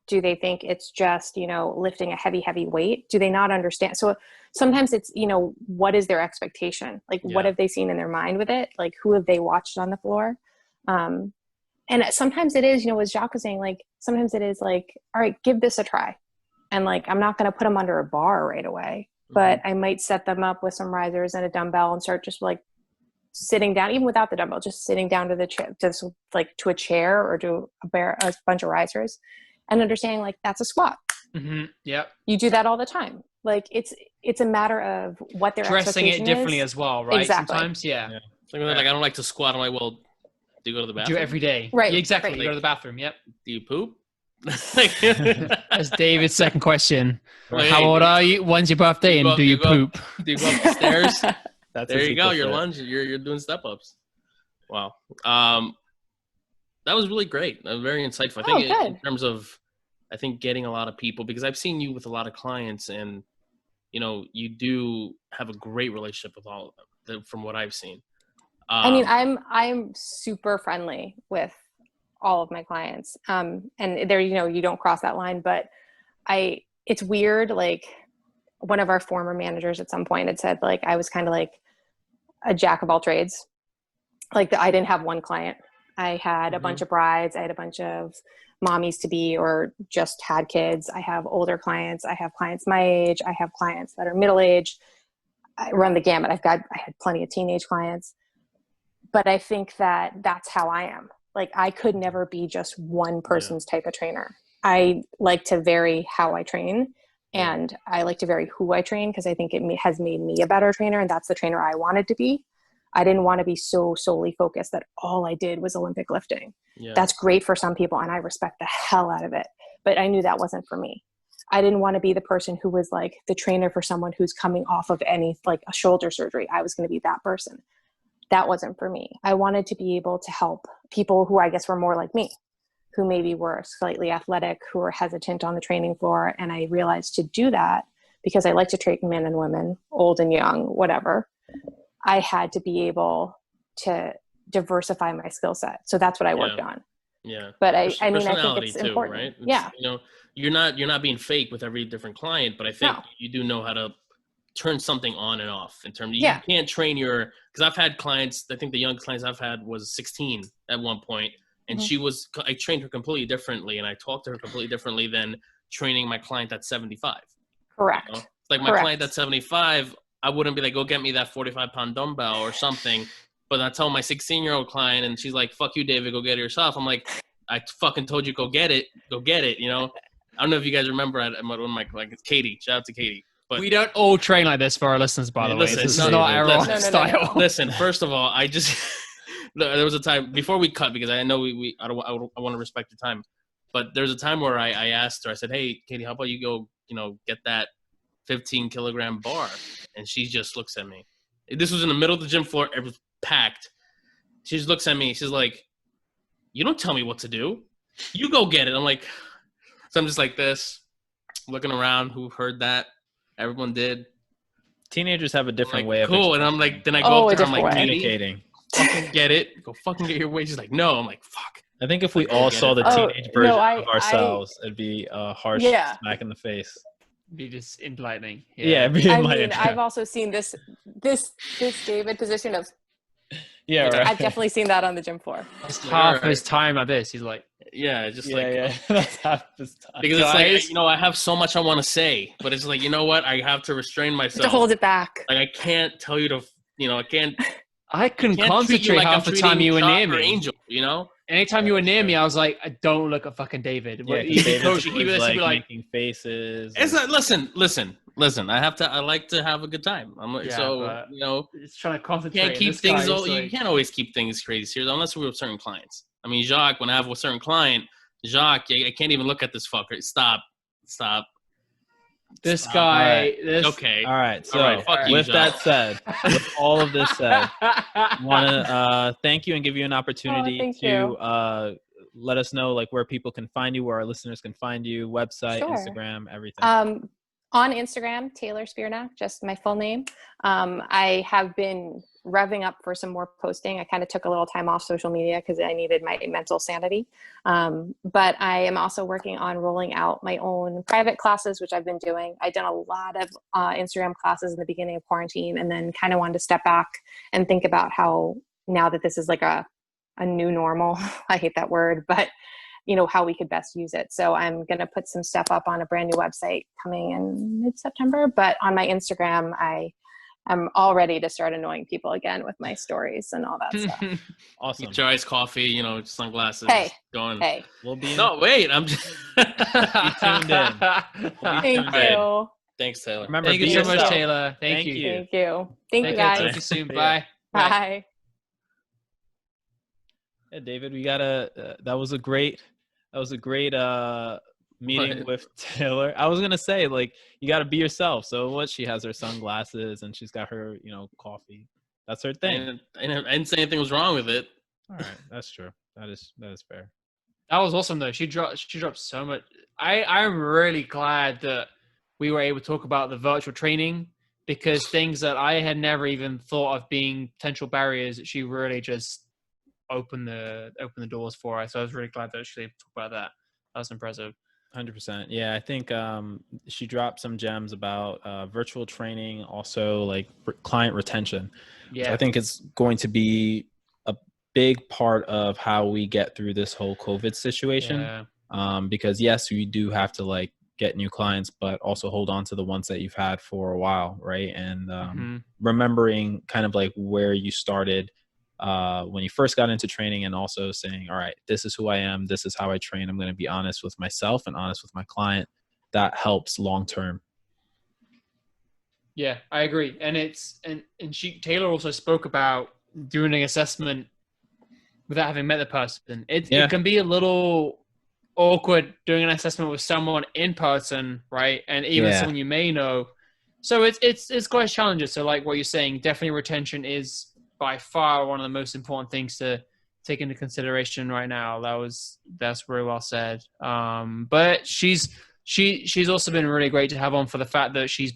Do they think it's just, you know, lifting a heavy weight? Do they not understand? So sometimes it's, you know, what is their expectation? Like, what have they seen in their mind with it? Like, who have they watched on the floor? And sometimes it is, you know, as Jacques was saying, like, sometimes it is like, all right, give this a try. And like, I'm not going to put them under a bar right away, but I might set them up with some risers and a dumbbell and start just like sitting down, even without the dumbbell, just sitting down to the chair, just like to a chair or to a bunch of risers, and understanding like that's a squat. Yeah. You do that all the time. Like it's a matter of what their dressing expectation it differently is. as well, right? Exactly. Sometimes, yeah. Like I don't like to squat. I'm like, well, do you go to the bathroom? Do it every day. Right. Yeah, exactly. Right. You go to the bathroom. Yep. Do you poop? That's David's second question. Well, how old are you? When's your birthday? And do you poop? Do you go up the stairs? There you go. Your lunge. You're doing step ups. Wow. That was really great. Very insightful. I think in terms of, I think getting a lot of people, because I've seen you with a lot of clients, and you know, you do have a great relationship with all of them from what I've seen. I mean, I'm super friendly with all of my clients. And there, you know, you don't cross that line, but it's weird. Like one of our former managers at some point had said, like, I was kind of like a jack of all trades. Like I didn't have one client. I had a bunch of brides. I had a bunch of mommies to be, or just had kids. I have older clients. I have clients my age. I have clients that are middle-aged. I run the gamut. I had plenty of teenage clients, but I think that that's how I am. Like I could never be just one person's type of trainer. I like to vary how I train, and I like to vary who I train, because I think it has made me a better trainer, and that's the trainer I wanted to be. I didn't want to be so solely focused that all I did was Olympic lifting. Yeah. That's great for some people, and I respect the hell out of it. But I knew that wasn't for me. I didn't want to be the person who was like the trainer for someone who's coming off of like a shoulder surgery. I was going to be that person. That wasn't for me. I wanted to be able to help people who I guess were more like me, who maybe were slightly athletic, who were hesitant on the training floor. And I realized to do that, because I like to train men and women, old and young, whatever, I had to be able to diversify my skill set. So that's what I worked on. Yeah. But I mean, I think it's important. Right? You know, you're not being fake with every different client, but I think you do know how to turn something on and off in terms of, Yeah. you can't train because I've had clients, I think the youngest clients I've had was 16 at one point, and I trained her completely differently, and I talked to her completely differently than training my client that's 75. Correct. You know? Like my client that's 75, I wouldn't be like, go get me that 45-pound dumbbell or something. But I tell my 16-year-old client, and she's like, fuck you, David, go get it yourself. I'm like, I fucking told you, go get it, you know? I don't know if you guys remember one of my, like, it's Katie. Shout out to Katie. But we don't all train like this for our listeners, by the way. Listen, This is not our style. Listen, first of all, there was a time before we cut, because I know I want to respect your time. But there was a time where I asked her, I said, hey, Katie, how about you go, get that 15-kilogram bar? And she just looks at me. This was in the middle of the gym floor. It was packed. She just looks at me. She's like, you don't tell me what to do. You go get it. I'm like, so I'm just like this, looking around. Who heard that? Everyone did. Teenagers have a different like, way of cool. And I'm like, then I go up to her, I'm like, communicating. Fucking get it. Go fucking get your way. She's like, no. I'm like, fuck. I think if we all saw the teenage version of ourselves, it'd be a harsh smack in the face. Be just enlightening. Yeah, be enlightening. I mean, I've also seen this David position of. Yeah, right. I've definitely seen that on the gym floor. Just half his time like this. He's like, that's half his time. Because it's like, I have so much I want to say, but it's like, you know what? I have to restrain myself. To hold it back. Like, I can't tell you to, I can't. I couldn't concentrate half the time you were near me. Angel, Anytime you were near me, I was like, I don't look at fucking David. Yeah, he was like making faces. It's like, listen. I like to have a good time. It's trying to concentrate. Can't keep things. You can't always keep things crazy serious unless we're with certain clients. I mean, Jacques, when I have a certain client, I can't even look at this fucker. Stop. This guy. Okay. All right. So with that said, with all of this said, I want to thank you and give you an opportunity to let us know like where people can find you, where our listeners can find you, website, Instagram, everything. On Instagram, Taylor Spearnak, just my full name. I have been revving up for some more posting. I kind of took a little time off social media because I needed my mental sanity. But I am also working on rolling out my own private classes, which I've been doing. I've done a lot of Instagram classes in the beginning of quarantine, and then kind of wanted to step back and think about how now that this is like a new normal, I hate that word, but how we could best use it. So I'm going to put some stuff up on a brand new website coming in mid-September, but on my Instagram, I'm all ready to start annoying people again with my stories and all that stuff. Awesome. Get your iced coffee, sunglasses. Hey. We'll be wait. I'm just be tuned in. Thank you. Thanks, Taylor. Remember, thank you so much, Taylor. Thank you. Thank you. Thank you, guys. Talk to you soon. Bye. Bye. Yeah, David, we gotta. That was a great meeting with Taylor. I was gonna say, like, you gotta be yourself. So she has her sunglasses and she's got her, coffee. That's her thing. I didn't say anything was wrong with it. All right, that's true. That is fair. That was awesome though. She dropped so much. I'm really glad that we were able to talk about the virtual training, because things that I had never even thought of being potential barriers, she really just open the doors for us. So I was really glad that she was able to talk about that. That was impressive. 100%. Yeah, I think she dropped some gems about virtual training, also like client retention. Yeah, so I think it's going to be a big part of how we get through this whole COVID situation. Yeah. Because yes, you do have to like get new clients, but also hold on to the ones that you've had for a while, right? And remembering kind of like where you started when you first got into training, and also saying, all right, this is who I am. This is how I train. I'm going to be honest with myself and honest with my client. That helps long-term. Yeah, I agree. And Taylor also spoke about doing an assessment without having met the person. It can be a little awkward doing an assessment with someone in person, right? And even someone you may know. So it's quite challenging. So like what you're saying, definitely retention is by far one of the most important things to take into consideration right now. That's very well said. But she's also been really great to have on for the fact that she's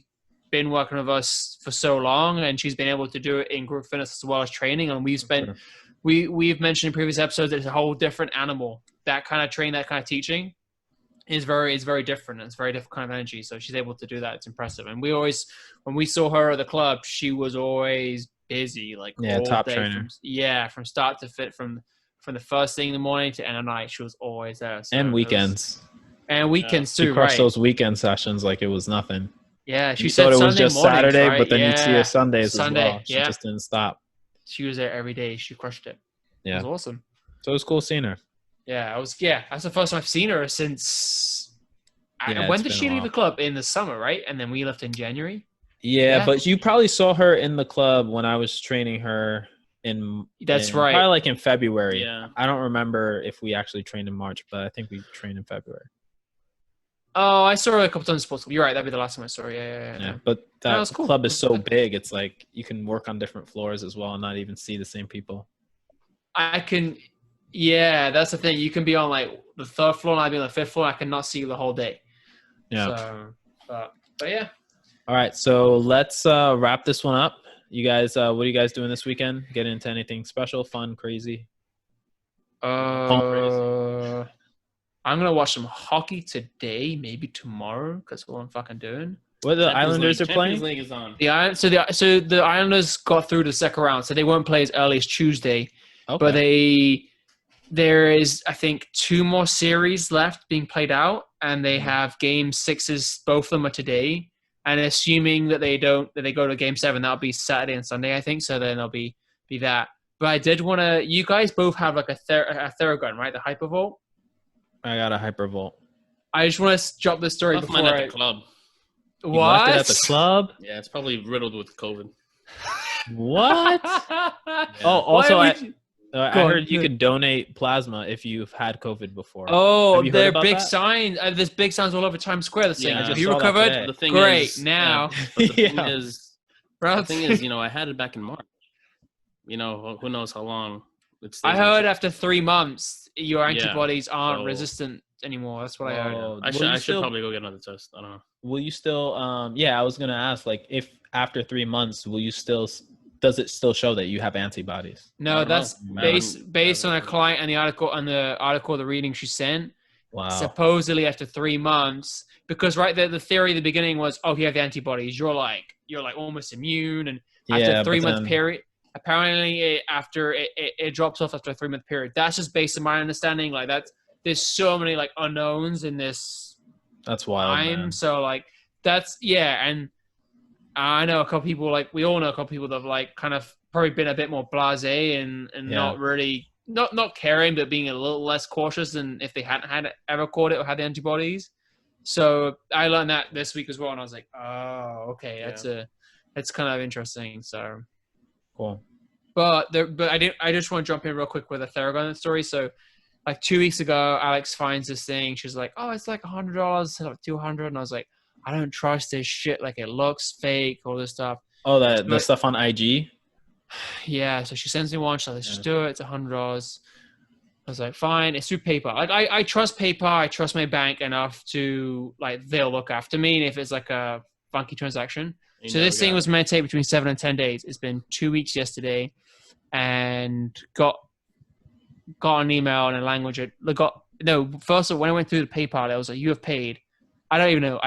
been working with us for so long, and she's been able to do it in group fitness as well as training. And we've mentioned in previous episodes that it's a whole different animal, that kind of training, that kind of teaching. It's very different. It's very different kind of energy. So she's able to do that. It's impressive. And when we saw her at the club, she was always busy, like all top day trainer. From start to fit, from the first thing in the morning to end of night. She was always there. So And weekends. Too. She crushed right. those weekend sessions like it was nothing. Yeah, she You said thought it was Sunday just mornings, Saturday, right? but then you'd see her Sundays Sunday, as well. She just didn't stop. She was there every day. She crushed it. Yeah. It was awesome. So it was cool seeing her. Yeah, that's the first time I've seen her since. Yeah, when it's did been she a leave while. the club? In the summer, right? And then we left in January. Yeah, Yeah. but you probably saw her in the club when I was training her That's right. Probably like in February. Yeah. I don't remember if we actually trained in March, but I think we trained in February. Oh, I saw her a couple times in sports club. You're right. That'd be the last time I saw her. Yeah. But that was cool. club is so big. It's like you can work on different floors as well and not even see the same people. I can. Yeah, that's the thing. You can be on like the third floor and I'd be on the fifth floor. I cannot see you the whole day. Yeah. So, but yeah. All right. So let's wrap this one up. You guys, what are you guys doing this weekend? Get into anything special, fun, crazy? I'm gonna watch some hockey today, maybe tomorrow, because that's what I'm fucking doing. What the Islanders are Champions playing? League is on. So the Islanders got through the second round, so they won't play as early as Tuesday. Okay. But there is, I think, 2 more series left being played out, and they have game 6s. Both of them are today. And assuming that they go to game 7, that'll be Saturday and Sunday, I think. So then there'll be that. But I did want to. You guys both have like a Theragun, right? The Hypervolt. I got a Hypervolt. I just want to drop this story Left before mine at the club. You What? left it at the club? Yeah, it's probably riddled with COVID. What? Yeah. Oh, also Why I would you- I Go on, heard you go. could donate plasma if you've had COVID before. Oh, Have you heard they're about big that? signs. There's big signs all over Times Square. That's saying, Yeah, I "Have just you saw that recovered?" today. The thing Great. is, Now, yeah, but the thing Yeah. is, I had it back in March. Who knows how long it stays. I heard after 3 months, your Yeah, antibodies aren't so- resistant anymore. That's what I heard. Oh, I should probably go get another test. I don't know. Will you still? Yeah, I was gonna ask. Like, if after 3 months, will you still? Does it still show that you have antibodies? I No, don't that's know. based on a client and the article, the reading she sent. Wow. Supposedly after 3 months, because right there, the theory at the beginning was, oh, you have the antibodies. You're like almost immune, and after Yeah, a 3 but month then- period, apparently it drops off after a 3 month period. That's just based on my understanding. Like there's so many like unknowns in this That's wild, time. man. So like that's and I know a couple people, like we all know a couple people that have like kind of probably been a bit more blasé and not really not caring, but being a little less cautious than if they hadn't ever caught it or had the antibodies. So I learned that this week as well, and I was like, oh, okay, that's kind of interesting. So Cool. but I just want to jump in real quick with a Theragun story. So like 2 weeks ago, Alex finds this thing. She's like, oh, it's like $100, it's like $200, and I was like, I don't trust this shit. Like it looks fake, all this stuff. Oh, the stuff on IG. Yeah, so she sends me one. She's like, let's just do it. It's $100. I was like, fine. It's through PayPal. Like I trust PayPal. I trust my bank enough to like they'll look after me. And if it's like a funky transaction, so this thing was meant to take between 7 and 10 days. It's been 2 weeks yesterday, and got an email in a language. First of all, when I went through the PayPal, it was like, you have paid. I don't even know.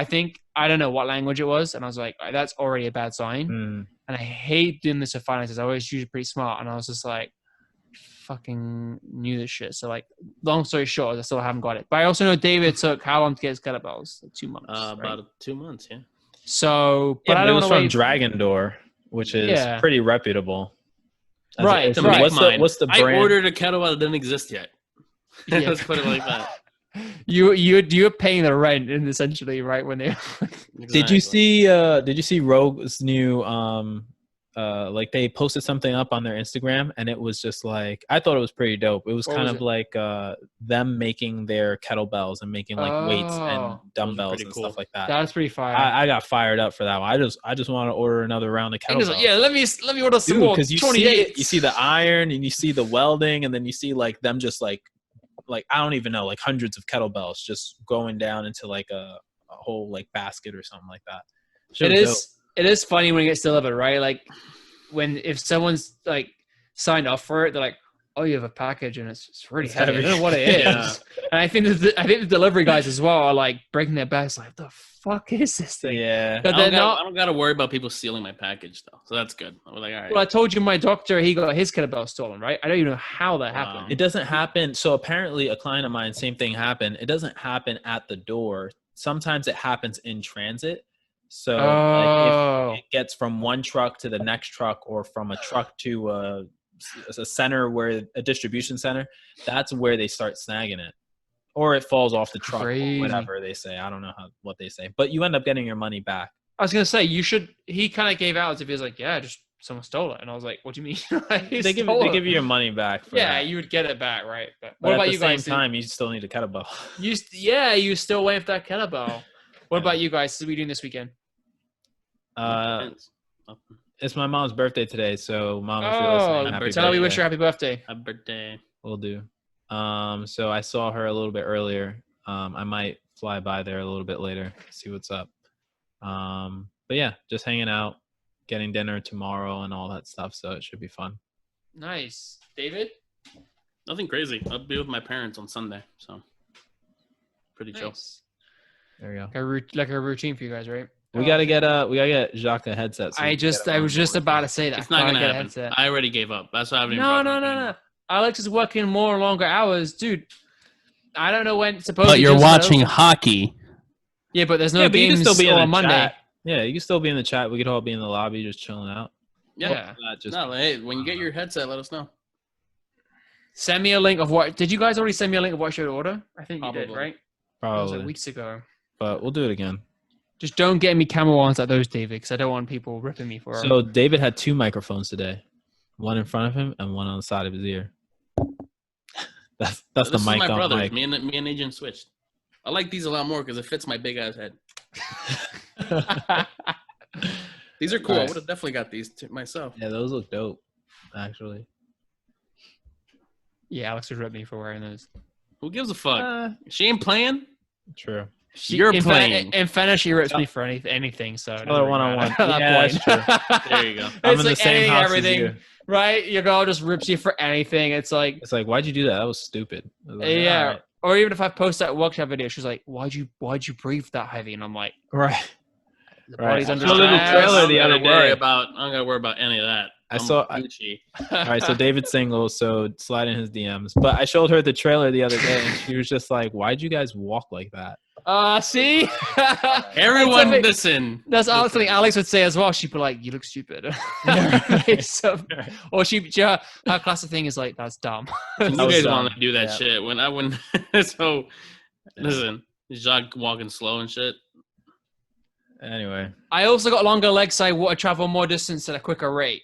I don't know what language it was, and I was like, that's already a bad sign. Mm. And I hate doing this with finances. I always usually pretty smart, and I was just like, fucking knew this shit. So like, long story short, I still haven't got it. But I also know David took how long to get his kettlebells? Like 2 months. Right? About 2 months. Yeah. So, Yeah, but I but it don't was want to from wait. Dragon Door, which is pretty reputable. Right, To right. make What's the I brand? ordered a kettlebell that didn't exist yet. Yeah. Let's put it like that. You're paying the rent, and essentially, right when they. Did you see Rogue's new like they posted something up on their Instagram, and it was just like, I thought it was pretty dope. It was What kind was of it? like them making their kettlebells and making like weights and Oh. dumbbells pretty and cool. stuff like that. That's pretty fire. I got fired up for that one. I just want to order another round of And he's kettlebells. like, yeah, let me order some Dude, more. because you 28. see the iron and you see the welding, and then you see like them just like I don't even know, like hundreds of kettlebells just going down into like a whole like basket or something like that. It is funny when it gets delivered, right? Like if someone's like signed up for it, they're like, oh, you have a package and it's really It's heavy. I heavy. don't know what it is. Yeah. And I think the delivery guys as well are like breaking their backs. Like, the fuck is this thing? Yeah. But I they're don't got to worry about people stealing my package though, so that's good. I was like, all right. Well, I told you my doctor, he got his kettlebell stolen, right? I don't even know how that Wow. happened. It doesn't happen. So apparently a client of mine, same thing happened. It doesn't happen at the door. Sometimes it happens in transit. So like if it gets from one truck to the next truck or from a truck to a center where a distribution center, that's where they start snagging it. Or it falls off the truck Crazy. or whatever they say. I don't know what they say. But you end up getting your money back. I was going to say, he kind of gave out as if he was like, yeah, just someone stole it. And I was like, what do you mean? They give you your money back for yeah, that. you would get it back, right? But But what at about the you guys? same time, you still need a kettlebell. You still waiting for that kettlebell. What about you guys? What are we doing this weekend? It's my mom's birthday today, so mom, if you're Oh, listening, happy tell her we birthday. wish her happy birthday. Happy birthday. Will do. So I saw her a little bit earlier. I might fly by there a little bit later, see what's up. But yeah, just hanging out, getting dinner tomorrow and all that stuff. So it should be fun. Nice. David? Nothing crazy. I'll be with my parents on Sunday, so pretty chill. Nice. There you go. Like a routine for you guys, right? We gotta get Jacques a headset. So I was just about to say that. It's not Gotta gonna get a happen. headset. I already gave up. That's why I haven't even No. brought it up anymore. Alex is working more longer hours, dude. I don't know when. Supposedly, But you're just watching know- hockey. Yeah, but there's no but you games can still be in the on Monday. chat. Yeah, you can still be in the chat. We could all be in the lobby just chilling out. Yeah. Just No, hey, when you get your headset, let us know. Send me a link of what. Did you guys already send me a link of what I should order? I think you did, Probably. right? That was probably, like weeks ago. but we'll do it again. Just don't get me camera ones like those, David, because I don't want people ripping me for them. So David had 2 microphones today, one in front of him and one on the side of his ear. That's This the is mic my on brother. mic. Me and Agent switched. I like these a lot more because it fits my big ass head. These are cool. I Alright. would have definitely got these myself. Yeah, those look dope, actually. Yeah, Alex would rip me for wearing those. Who gives a fuck? She ain't playing. True. You're playing. In fairness, she rips me for anything. So it Tell her doesn't really one-on-one. matter at that Yeah, point. that's There you go. I'm It's in like the same anything, house everything, as you. right? Your girl just rips you for anything. It's like, It's like, why'd you do that? That was stupid. I was like, yeah. "Alright." Or even if I post that workshop video, she's like, "Why'd you breathe that heavy?" And I'm like, Right. "The Right. body's I under saw a little stress." trailer the other I don't day. gotta worry about any of that. I saw- Gucci. All right, so David's single, so slide in his DMs. But I showed her the trailer the other day, and she was just like, "Why'd you guys walk like that?" See, Everyone, That's listen. That's something Alex would say as well. She'd be like, "You look stupid," So- or her classic thing is like, "That's dumb." You That was guys dumb. want to do that Yeah. shit when so listen, Jacques walking slow and shit. Anyway, I also got longer legs, so I travel more distance at a quicker rate.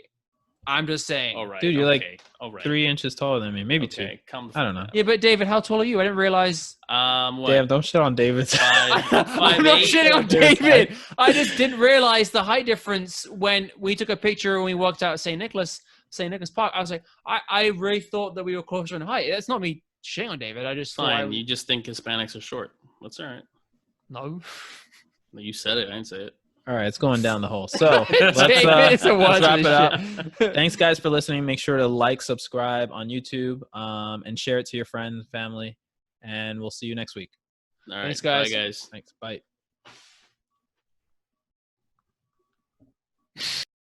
I'm just saying. All right, Dude, you're like okay, all right. 3 inches taller than me, maybe 2. Okay, come I don't know. Yeah, but David, how tall are you? I didn't realize. What? Damn, don't shit on David. I'm not 5'8". shitting on David. I just didn't realize the height difference when we took a picture when we walked out at St. Nicholas Park. I was like, I really thought that we were closer in height. That's not me shitting on David. I just Fine. thought You just think Hispanics are short. That's all right. no. You said it. I didn't say it. All right, it's going down the hole. So David let's is the worst wrap with it up. shit. Thanks, guys, for listening. Make sure to like, subscribe on YouTube, and share it to your friends, family, and we'll see you next week. All right. Thanks, guys. Bye, guys. Thanks. Bye.